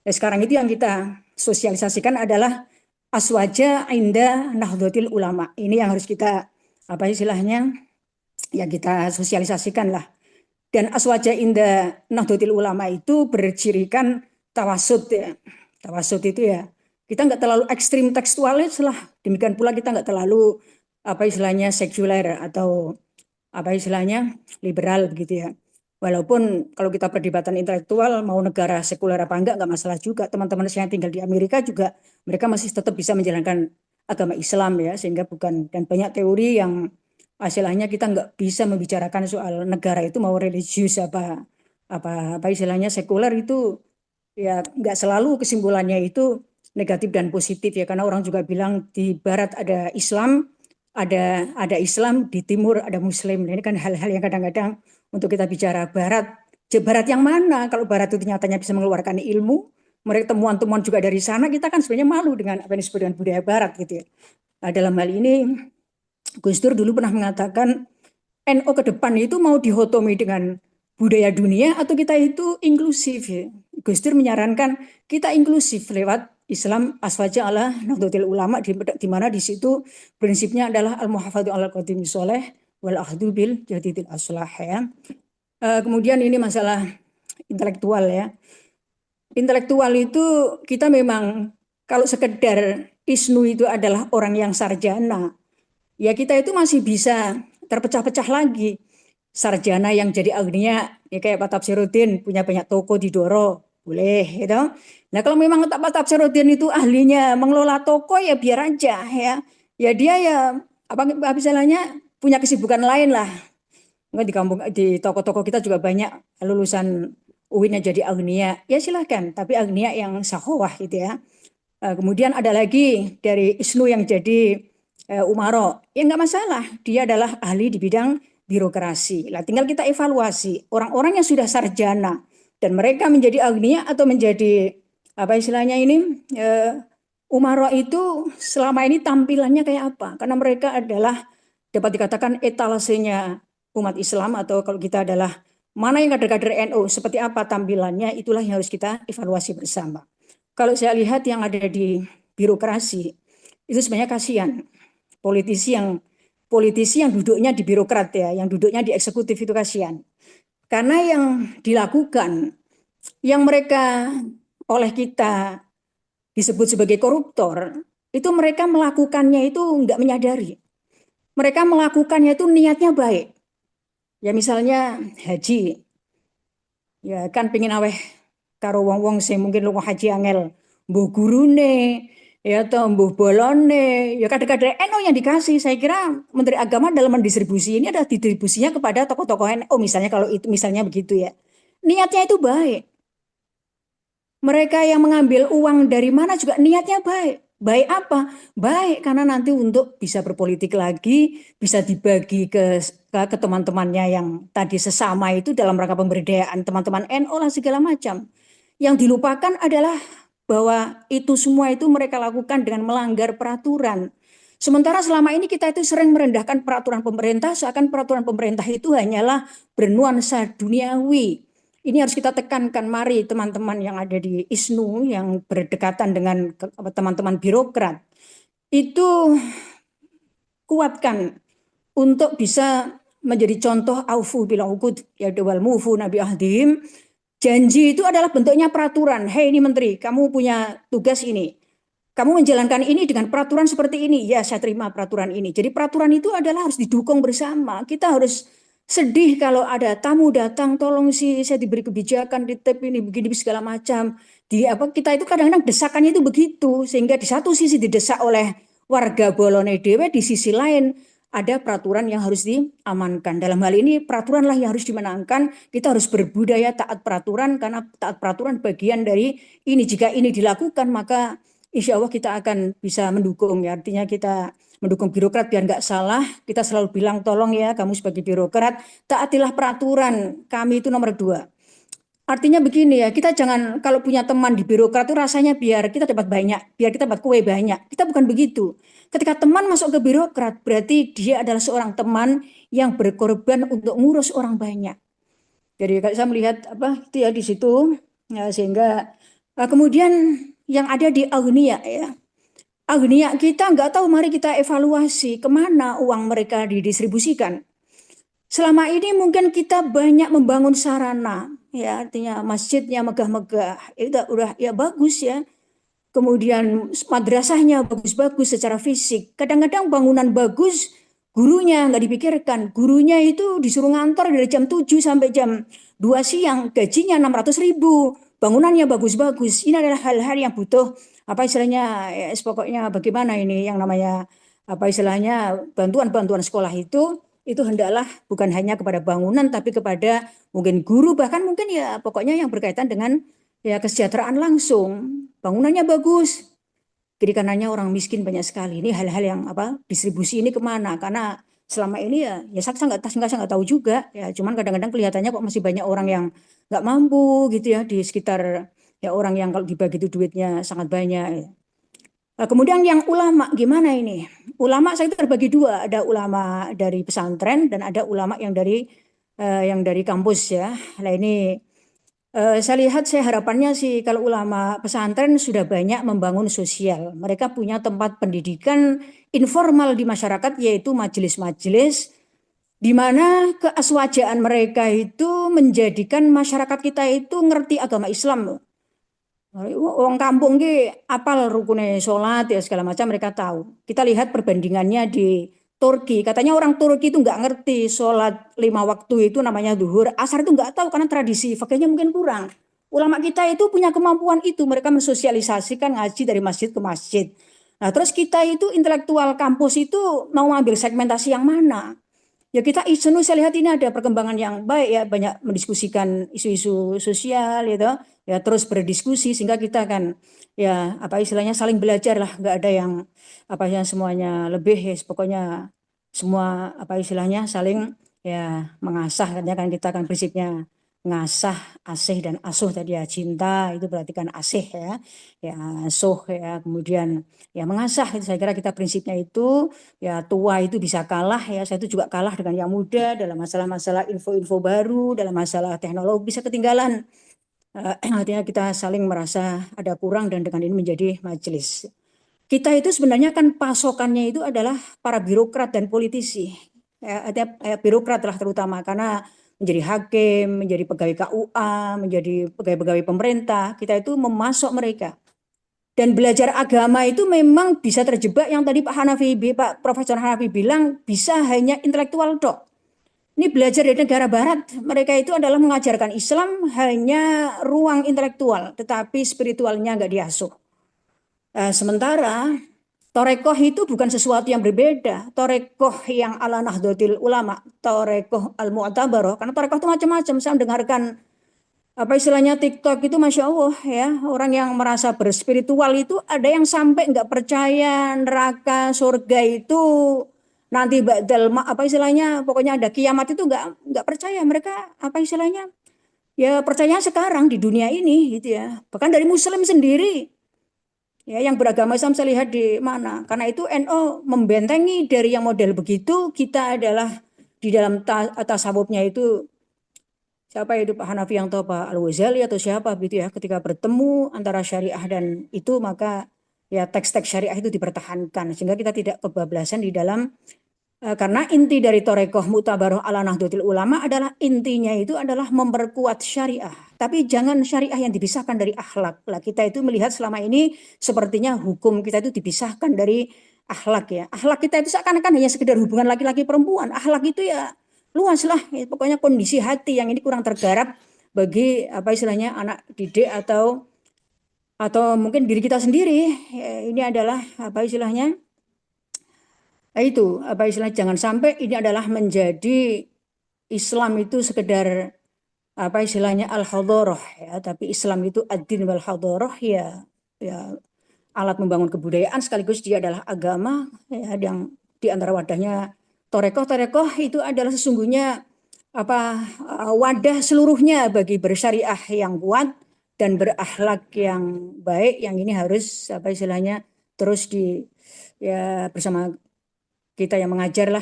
Ya, sekarang itu yang kita sosialisasikan adalah aswaja inda Nahdlatul Ulama. Ini yang harus kita apa istilahnya ya kita sosialisasikan lah. Dan aswaja inda Nahdlatul Ulama itu bercirikan tawasud ya. Tawasud itu ya kita nggak terlalu ekstrim tekstualis lah. Demikian pula kita nggak terlalu apa istilahnya sekuler atau apa istilahnya liberal begitu ya. Walaupun kalau kita perdebatan intelektual mau negara sekuler apa enggak masalah juga. Teman-teman saya yang tinggal di Amerika juga mereka masih tetap bisa menjalankan agama Islam ya, sehingga bukan, dan banyak teori yang istilahnya kita nggak bisa membicarakan soal negara itu mau religius apa istilahnya sekuler itu ya nggak selalu kesimpulannya itu negatif dan positif ya, karena orang juga bilang di barat ada Islam, ada Islam, di timur ada Muslim. Nah, ini kan hal-hal yang kadang-kadang untuk kita bicara barat yang mana? Kalau barat itu nyatanya bisa mengeluarkan ilmu, mereka temuan-temuan juga dari sana, kita kan sebenarnya malu dengan apa yang disebut dengan budaya barat gitu ya. Nah, dalam hal ini Gus Dur dulu pernah mengatakan NO ke depan itu mau dihotomi dengan budaya dunia atau kita itu inklusif ya. Gus Dur menyarankan kita inklusif lewat Islam aswaja ala Nahdlatul Ulama, di mana di situ prinsipnya adalah al-muhafadzatu ala qadimi sholeh wal ahdu bil jadidil aslah ya. Kemudian ini masalah intelektual ya. Intelektual itu kita memang kalau sekedar Isnu itu adalah orang yang sarjana, ya kita itu masih bisa terpecah-pecah lagi. Sarjana yang jadi agnia, ya kayak Pak Tafsiruddin punya banyak toko di Doro, boleh gitu. Nah kalau memang Pak Tafsiruddin itu ahlinya mengelola toko ya biar aja ya. Ya dia ya apa misalnya punya kesibukan lain lah. Di kampung di toko-toko kita juga banyak lulusan UIN yang jadi agnia. Ya silahkan, tapi agnia yang sahwah gitu ya. Kemudian ada lagi dari Isnu yang jadi Umaro. Ya nggak masalah, dia adalah ahli di bidang birokrasi. Lah tinggal kita evaluasi orang-orang yang sudah sarjana dan mereka menjadi agnia atau menjadi apa istilahnya ini Umaro itu selama ini tampilannya kayak apa? Karena mereka adalah dapat dikatakan etalasenya umat Islam, atau kalau kita adalah mana yang kader-kader NU, seperti apa tampilannya, itulah yang harus kita evaluasi bersama. Kalau saya lihat yang ada di birokrasi, itu sebenarnya kasihan. Politisi yang duduknya di birokrat ya, yang duduknya di eksekutif itu kasihan. Karena yang dilakukan, yang mereka oleh kita disebut sebagai koruptor, itu mereka melakukannya itu nggak menyadari. Mereka melakukannya itu niatnya baik. Ya misalnya haji, ya kan pengen aweh karo wong-wong sing mungkin lunga haji angel, mbuh gurune, ya atau mbuh bolone, ya kader-kader NU yang dikasih. Saya kira Menteri Agama dalam mendistribusi ini adalah distribusinya kepada tokoh-tokoh NU, misalnya kalau itu misalnya begitu ya. Niatnya itu baik. Mereka yang mengambil uang dari mana juga niatnya baik. Baik apa? Baik karena nanti untuk bisa berpolitik lagi, bisa dibagi ke teman-temannya yang tadi sesama itu dalam rangka pemberdayaan teman-teman NU lah segala macam. Yang dilupakan adalah bahwa itu semua itu mereka lakukan dengan melanggar peraturan. Sementara selama ini kita itu sering merendahkan peraturan pemerintah, seakan peraturan pemerintah itu hanyalah bernuansa duniawi. Ini harus kita tekankan, mari teman-teman yang ada di ISNU yang berdekatan dengan teman-teman birokrat, itu kuatkan untuk bisa menjadi contoh aufu bil uqud ya wal mufu nabi ahdihim. Janji itu adalah bentuknya peraturan. Hei ini menteri, kamu punya tugas ini. Kamu menjalankan ini dengan peraturan seperti ini. Ya, saya terima peraturan ini. Jadi peraturan itu adalah harus didukung bersama. Kita harus sedih kalau ada tamu datang, tolong sih saya diberi kebijakan di TEP ini begini segala macam. Kita itu kadang-kadang desakannya itu begitu, sehingga di satu sisi didesak oleh warga Bolone Dewe, di sisi lain ada peraturan yang harus diamankan. Dalam hal ini peraturanlah yang harus dimenangkan. Kita harus berbudaya taat peraturan, karena taat peraturan bagian dari ini. Jika ini dilakukan maka insya Allah kita akan bisa mendukung ya. Artinya kita mendukung birokrat biar nggak salah. Kita selalu bilang tolong ya kamu sebagai birokrat taatilah peraturan, kami itu nomor 2. Artinya begini ya, kita jangan kalau punya teman di birokrat itu rasanya biar kita dapat banyak, biar kita dapat kue banyak. Kita bukan begitu. Ketika teman masuk ke birokrat berarti dia adalah seorang teman yang berkorban untuk ngurus orang banyak. Jadi saya melihat itu ya di situ ya, sehingga kemudian yang ada di agnia ya. Agnia kita nggak tahu, mari kita evaluasi kemana uang mereka didistribusikan. Selama ini mungkin kita banyak membangun sarana, ya artinya masjidnya megah-megah, itu udah ya bagus ya. Kemudian madrasahnya bagus-bagus secara fisik. Kadang-kadang bangunan bagus, Gurunya nggak dipikirkan. Gurunya itu disuruh ngantor dari jam 7 sampai jam 2 siang. Gajinya 600.000. Bangunannya bagus-bagus. Ini adalah hal-hal yang butuh apa istilahnya, ya, pokoknya bagaimana ini yang namanya apa istilahnya bantuan-bantuan sekolah itu hendaklah bukan hanya kepada bangunan tapi kepada mungkin guru, bahkan mungkin ya pokoknya yang berkaitan dengan ya kesejahteraan langsung. Bangunannya bagus, kiri kanannya orang miskin banyak sekali. Ini hal-hal yang apa distribusi ini kemana? Karena selama ini ya saya nggak tahu juga ya. Cuman kadang-kadang kelihatannya kok masih banyak orang yang nggak mampu gitu ya di sekitar ya orang yang kalau dibagi itu duitnya sangat banyak. Ya. Nah, kemudian yang ulama gimana ini? Ulama saya itu terbagi dua, ada ulama dari pesantren dan ada ulama yang dari kampus ya. Nah ini saya lihat saya harapannya sih kalau ulama pesantren sudah banyak membangun sosial. Mereka punya tempat pendidikan informal di masyarakat yaitu majelis-majelis di mana keaswajaan mereka itu menjadikan masyarakat kita itu ngerti agama Islam. Orang kampung ki apal rukune sholat ya segala macam mereka tahu. Kita lihat perbandingannya di Turki. Katanya orang Turki itu nggak ngerti sholat 5 waktu itu namanya zuhur. Asar itu nggak tahu karena tradisi fakihnya mungkin kurang. Ulama kita itu punya kemampuan itu. Mereka mensosialisasikan ngaji dari masjid ke masjid. Nah terus kita itu intelektual kampus itu mau ambil segmentasi yang mana? Ya kita saya lihat ini ada perkembangan yang baik ya, banyak mendiskusikan isu-isu sosial gitu, ya terus berdiskusi sehingga kita kan ya apa istilahnya saling belajar lah, nggak ada yang apa yang semuanya lebih ya, pokoknya semua apa istilahnya saling ya mengasah kan kita kan prinsipnya ngasah, asih dan asuh tadi ya, cinta itu berarti kan asih ya asuh ya, kemudian ya mengasah itu saya kira kita prinsipnya itu ya tua itu bisa kalah ya, saya itu juga kalah dengan yang muda dalam masalah-masalah info-info baru, dalam masalah teknologi bisa ketinggalan. Artinya kita saling merasa ada kurang dan dengan ini menjadi majelis. Kita itu sebenarnya kan pasokannya itu adalah para birokrat dan politisi. Ya, artinya birokrat lah terutama karena menjadi hakim, menjadi pegawai KUA, menjadi pegawai-pegawai pemerintah, kita itu memasok mereka. Dan belajar agama itu memang bisa terjebak yang tadi Pak Profesor Hanafi bilang bisa hanya intelektual dok. Ini belajar dari negara barat, mereka itu adalah mengajarkan Islam hanya ruang intelektual, tetapi spiritualnya nggak diasuh. Sementara Torekoh itu bukan sesuatu yang berbeda. Torekoh yang ala Nahdlatul Ulama, Torekoh Al-Mu'tabaroh, karena Torekoh itu macam-macam. Saya mendengarkan apa istilahnya TikTok itu Masya Allah ya, orang yang merasa berspiritual itu ada yang sampai nggak percaya neraka surga itu nanti ba'dal apa istilahnya pokoknya ada kiamat itu nggak percaya mereka apa istilahnya ya percaya sekarang di dunia ini gitu ya, bahkan dari Muslim sendiri ya yang beragama Islam saya lihat di mana, karena itu NU membentengi dari yang model begitu. Kita adalah di dalam tasawufnya itu siapa itu Pak Hanafi yang tahu, Pak Al-Ghazali atau siapa gitu ya, ketika bertemu antara syariah dan itu maka ya teks-teks syariah itu dipertahankan sehingga kita tidak kebablasan di dalam karena inti dari Torekoh Mu'tabaroh ala Nahdlatul Ulama adalah intinya itu adalah memperkuat syariah, tapi jangan syariah yang dipisahkan dari akhlak. Lah kita itu melihat selama ini sepertinya hukum kita itu dipisahkan dari akhlak ya. Akhlak kita itu seakan-akan hanya sekedar hubungan laki-laki perempuan. Akhlak itu ya luas lah, ya, pokoknya kondisi hati yang ini kurang tergarap bagi apa istilahnya anak didik atau mungkin diri kita sendiri. Ya, ini adalah apa istilahnya? Itu apa istilahnya jangan sampai ini adalah menjadi Islam itu sekedar apa istilahnya al-hadharah ya, tapi Islam itu ad-din wal hadharah ya alat membangun kebudayaan sekaligus dia adalah agama ya, yang di antara wadahnya Torekoh itu adalah sesungguhnya apa wadah seluruhnya bagi bersyariah yang kuat dan berakhlak yang baik, yang ini harus apa istilahnya terus di ya bersama kita yang mengajar lah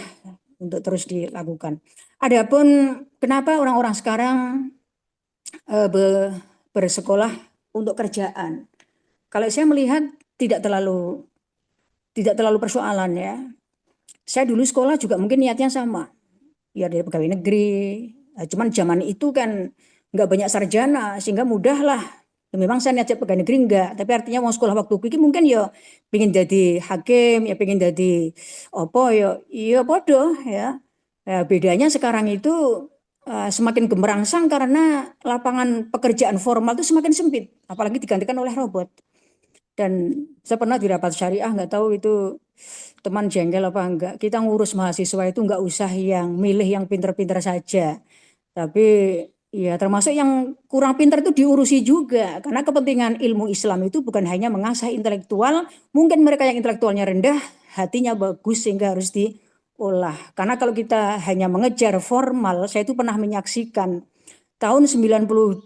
untuk terus dilakukan. Adapun kenapa orang-orang sekarang bersekolah untuk kerjaan, kalau saya melihat tidak terlalu persoalan ya. Saya dulu sekolah juga mungkin niatnya sama, ya dari pegawai negeri. Cuman zaman itu kan nggak banyak sarjana sehingga mudah lah Ya, memang saya niat pegawai negeri enggak, tapi artinya mau sekolah waktu iki mungkin ya pengen jadi hakim, ya pengen jadi apa ya, iya bodoh ya. Ya, bedanya sekarang itu semakin gemerangsang karena lapangan pekerjaan formal itu semakin sempit, apalagi digantikan oleh robot. Dan saya pernah di rapat syariah, nggak tahu itu teman jengkel apa enggak. Kita ngurus mahasiswa itu nggak usah yang milih yang pinter-pinter saja. Tapi ya termasuk yang kurang pinter itu diurusi juga. Karena kepentingan ilmu Islam itu bukan hanya mengasah intelektual. Mungkin mereka yang intelektualnya rendah, hatinya bagus sehingga harus diolah. Karena kalau kita hanya mengejar formal, saya itu pernah menyaksikan tahun 92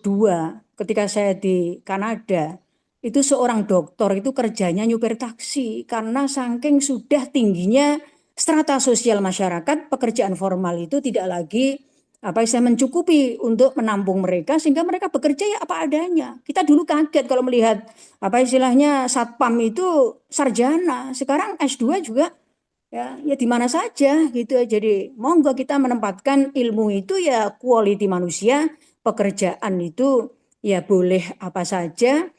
ketika saya di Kanada. Itu seorang dokter itu kerjanya nyupir taksi karena saking sudah tingginya strata sosial masyarakat, pekerjaan formal itu tidak lagi mencukupi untuk menampung mereka sehingga mereka bekerja ya apa adanya. Kita dulu kaget kalau melihat satpam itu sarjana, sekarang S2 juga ya di mana saja gitu. Jadi monggo kita menempatkan ilmu itu ya quality manusia, pekerjaan itu ya boleh apa saja.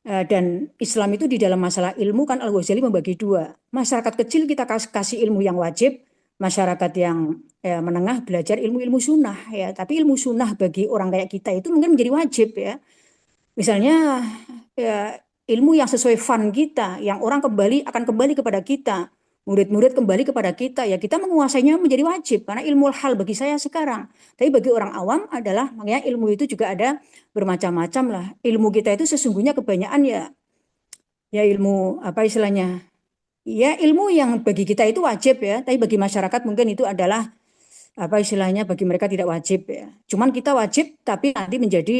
Dan Islam itu di dalam masalah ilmu kan Al-Ghazali membagi dua. Masyarakat kecil kita kasih ilmu yang wajib, masyarakat yang menengah belajar ilmu-ilmu sunnah ya. Tapi ilmu sunnah bagi orang kayak kita itu mungkin menjadi wajib ya. Misalnya ya, ilmu yang sesuai fun kita, yang orang akan kembali kepada kita, murid-murid kembali kepada kita, ya kita menguasainya menjadi wajib karena ilmu hal bagi saya sekarang. Tapi bagi orang awam adalah makanya ilmu itu juga ada bermacam-macam lah. Ilmu kita itu sesungguhnya kebanyakan ya ilmu ya ilmu yang bagi kita itu wajib ya, tapi bagi masyarakat mungkin itu adalah bagi mereka tidak wajib ya. Cuman kita wajib tapi nanti menjadi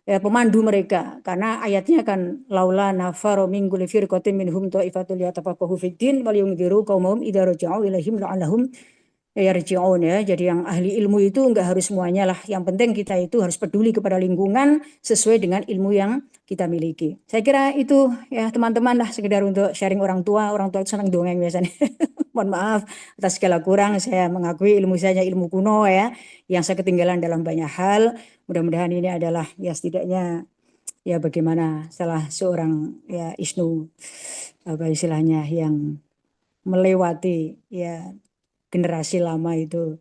pemandu mereka karena ayatnya kan laula nafaru min kulli firqatin minhum ta'ifatul yatafaqahu fid din wal yunziru qaumahum idza raja'u ilaihim la'allahum yarji'un ya. Jadi yang ahli ilmu itu enggak harus semuanya lah. Yang penting kita itu harus peduli kepada lingkungan sesuai dengan ilmu yang kita miliki. Saya kira itu ya teman-teman lah sekedar untuk sharing orang tua. Orang tua itu senang dongeng biasanya. Mohon maaf atas segala kurang, saya mengakui ilmu saya ilmu kuno ya, yang saya ketinggalan dalam banyak hal. Mudah-mudahan ini adalah ya setidaknya ya bagaimana salah seorang ya Isnu yang melewati ya generasi lama itu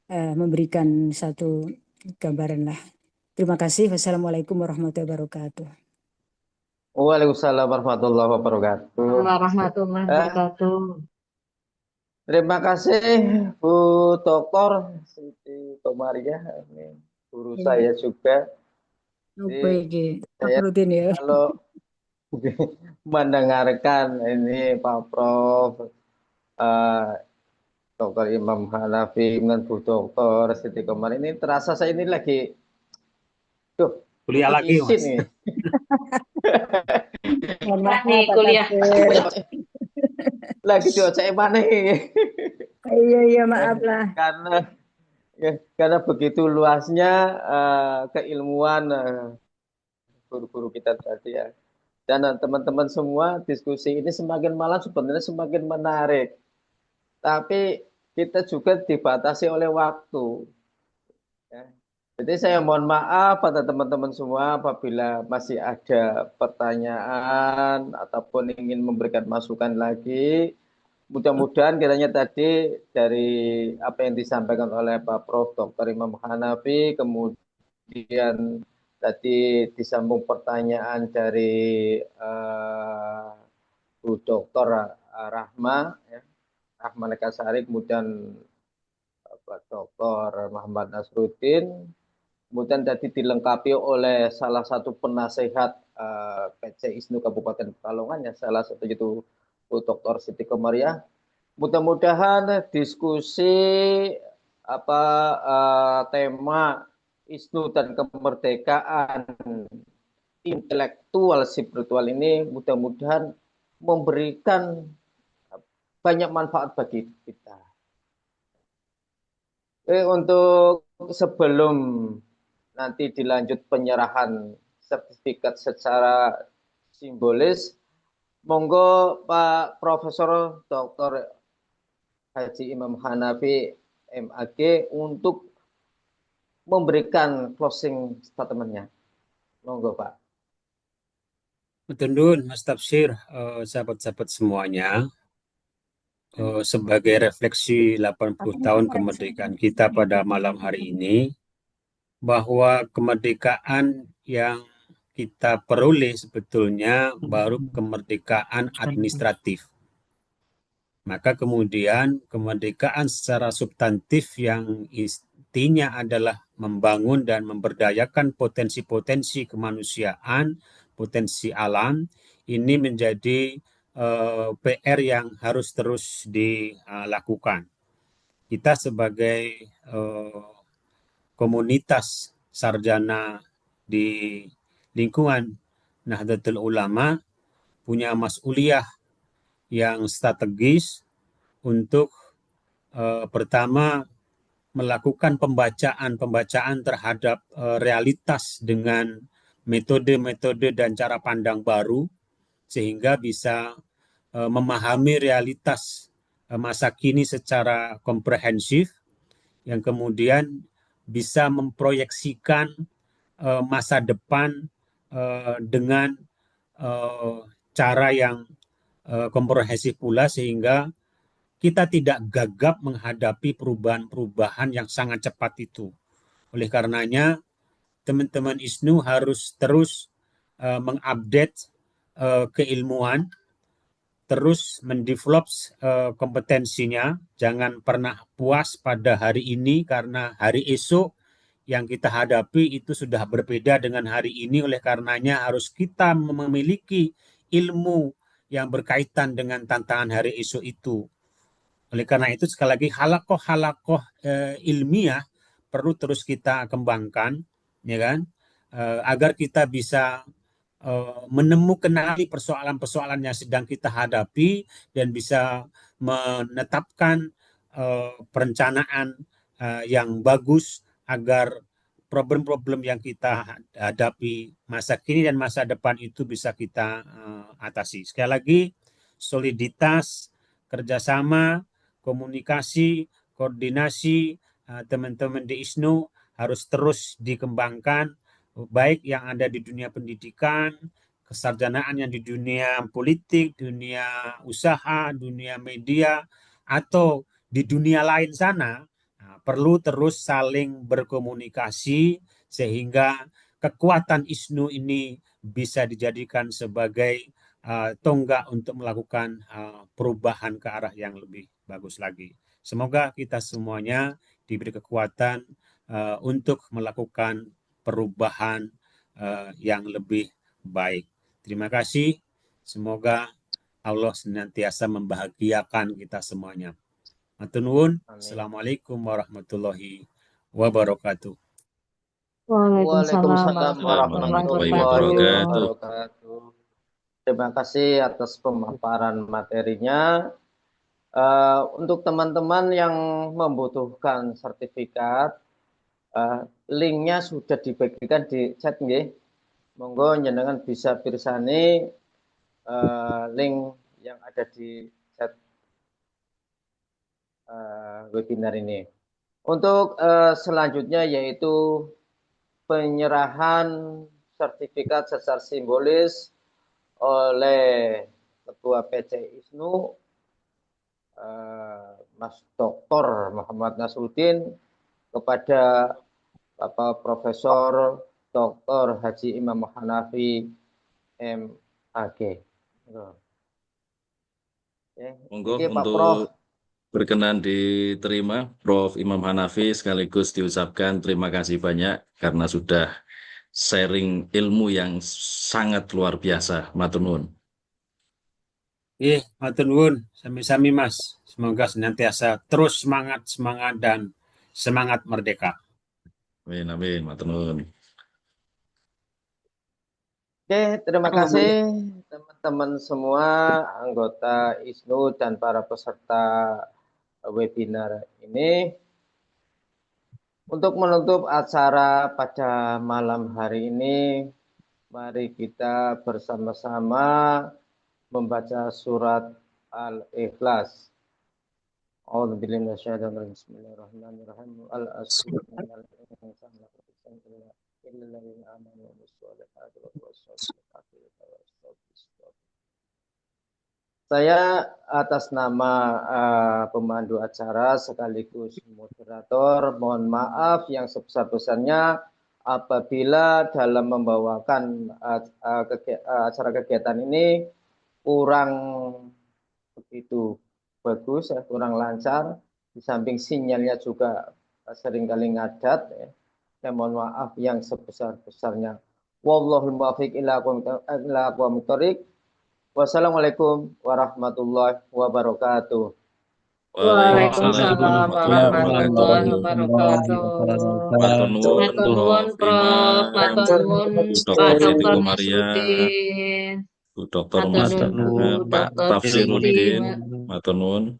memberikan satu gambaran lah. Terima kasih. Wassalamualaikum warahmatullahi wabarakatuh. Waalaikumsalam warahmatullahi wabarakatuh. Warahmatullahi wabarakatuh. Terima kasih Bu Dr. Siti Komaria, ini guru saya juga. Jadi, saya kalau mendengarkan ini Pak Prof, Dr. Imam Hanafi dan Bu Dr. Siti Komaria, ini terasa saya ini lagi kuliah lagi Mas. Nih. Kuliah. Lagi diocek mana nih? Iya maaf lah. Karena begitu luasnya keilmuan guru-guru kita tadi ya. Dan teman-teman semua diskusi ini semakin malam sebenarnya semakin menarik. Tapi kita juga dibatasi oleh waktu. Ya. Jadi saya mohon maaf pada teman-teman semua apabila masih ada pertanyaan ataupun ingin memberikan masukan lagi. Mudah-mudahan kiranya tadi dari apa yang disampaikan oleh Pak Prof. Dr. Imam Hanafi, kemudian tadi disambung pertanyaan dari Bu Dr. Rahma, ya, Rahma Lekasari, kemudian Pak Dr. Muhammad Nasruddin, kemudian tadi dilengkapi oleh salah satu penasehat PC ISNU Kabupaten Pekalongan, ya, salah satu itu Bu Dr. Siti Komaria. Mudah-mudahan diskusi tema ISNU dan kemerdekaan intelektual spiritual ini mudah-mudahan memberikan banyak manfaat bagi kita. Untuk sebelum nanti dilanjut penyerahan sertifikat secara simbolis, monggo Pak Profesor Dr. Haji Imam Hanafi MAG untuk memberikan closing statement-nya. Monggo Pak. Betul, Mas Tafsir, sahabat-sahabat semuanya, sebagai refleksi 80 tahun kemerdekaan kita pada malam hari ini, bahwa kemerdekaan yang kita peroleh sebetulnya baru kemerdekaan administratif. Maka kemudian kemerdekaan secara substantif yang intinya adalah membangun dan memberdayakan potensi-potensi kemanusiaan, potensi alam, ini menjadi PR yang harus terus dilakukan. Kita sebagai komunitas sarjana di lingkungan Nahdlatul Ulama punya mas'uliyah yang strategis untuk pertama melakukan pembacaan terhadap realitas dengan metode-metode dan cara pandang baru sehingga bisa memahami realitas masa kini secara komprehensif yang kemudian bisa memproyeksikan masa depan dengan cara yang komprehensif pula sehingga kita tidak gagap menghadapi perubahan-perubahan yang sangat cepat itu. Oleh karenanya, teman-teman ISNU harus terus mengupdate keilmuan, terus mendevelop kompetensinya, jangan pernah puas pada hari ini karena hari esok yang kita hadapi itu sudah berbeda dengan hari ini. Oleh karenanya harus kita memiliki ilmu yang berkaitan dengan tantangan hari esok itu. Oleh karena itu sekali lagi halakoh-halakoh ilmiah perlu terus kita kembangkan, ya kan, agar kita bisa menemukan persoalan-persoalan yang sedang kita hadapi dan bisa menetapkan perencanaan yang bagus agar problem-problem yang kita hadapi masa kini dan masa depan itu bisa kita atasi. Sekali lagi, soliditas, kerjasama, komunikasi, koordinasi teman-teman di ISNU harus terus dikembangkan, baik yang ada di dunia pendidikan, kesarjanaan yang di dunia politik, dunia usaha, dunia media, atau di dunia lain sana. Perlu terus saling berkomunikasi sehingga kekuatan ISNU ini bisa dijadikan sebagai tonggak untuk melakukan perubahan ke arah yang lebih bagus lagi. Semoga kita semuanya diberi kekuatan untuk melakukan perubahan yang lebih baik. Terima kasih. Semoga Allah senantiasa membahagiakan kita semuanya. Matur nuwun. Assalamualaikum warahmatullahi wabarakatuh. Waalaikumsalam Waalaikumsalam warahmatullahi warahmatullahi wabarakatuh. wabarakatuh. Terima kasih atas pemaparan materinya. Untuk teman-teman yang membutuhkan sertifikat, linknya sudah dibagikan di chat nggih. Monggo jenengan bisa pirsani link yang ada di chat webinar ini. Untuk selanjutnya yaitu penyerahan sertifikat secara simbolis oleh Ketua PC ISNU Mas Dr. Muhammad Nasruddin kepada Bapak Profesor Dr. Haji Imam Hanafi MAG. Monggo Ini Pak untuk Prof. berkenan diterima Prof. Imam Hanafi, sekaligus diucapkan terima kasih banyak karena sudah sharing ilmu yang sangat luar biasa. Matur nuwun. Matur nuwun, sami-sami Mas. Semoga senantiasa terus semangat dan semangat merdeka. Amin, amin, matur nuwun. Oke, terima kasih teman-teman semua, anggota ISNU dan para peserta webinar ini. Untuk menutup acara pada malam hari ini, mari kita bersama-sama membaca surat Al-Ikhlas. A'udzubillahi minasyaitonir rajim. Bismillahirrahmanirrahim. Al-asr innal insana lafi khusr illa alladziina aamanu wa 'amilus shalihaati wa tawassaw bil haqqi wa tawassaw Saya atas nama pemandu acara sekaligus moderator, mohon maaf yang sebesar-besarnya apabila dalam membawakan acara kegiatan ini kurang begitu bagus, kurang lancar. Di samping sinyalnya juga seringkali ngadat. Saya mohon maaf yang sebesar-besarnya. Wallahul muwaffiq ila aqwamit thoriq. Wassalamualaikum warahmatullahi wabarakatuh. Waalaikumsalam warahmatullahi wabarakatuh. wabarakatuh. Matur nuwun, Matur nuwun, Prof. Prof. Iman, Matur nuwun, Bu Pak Dr. Siti Dr. Komaria, Nasruddin. Bu Dr. Matur nuwun, Bu Pak Dr. Siti. Tafsiruddin, matur nuwun.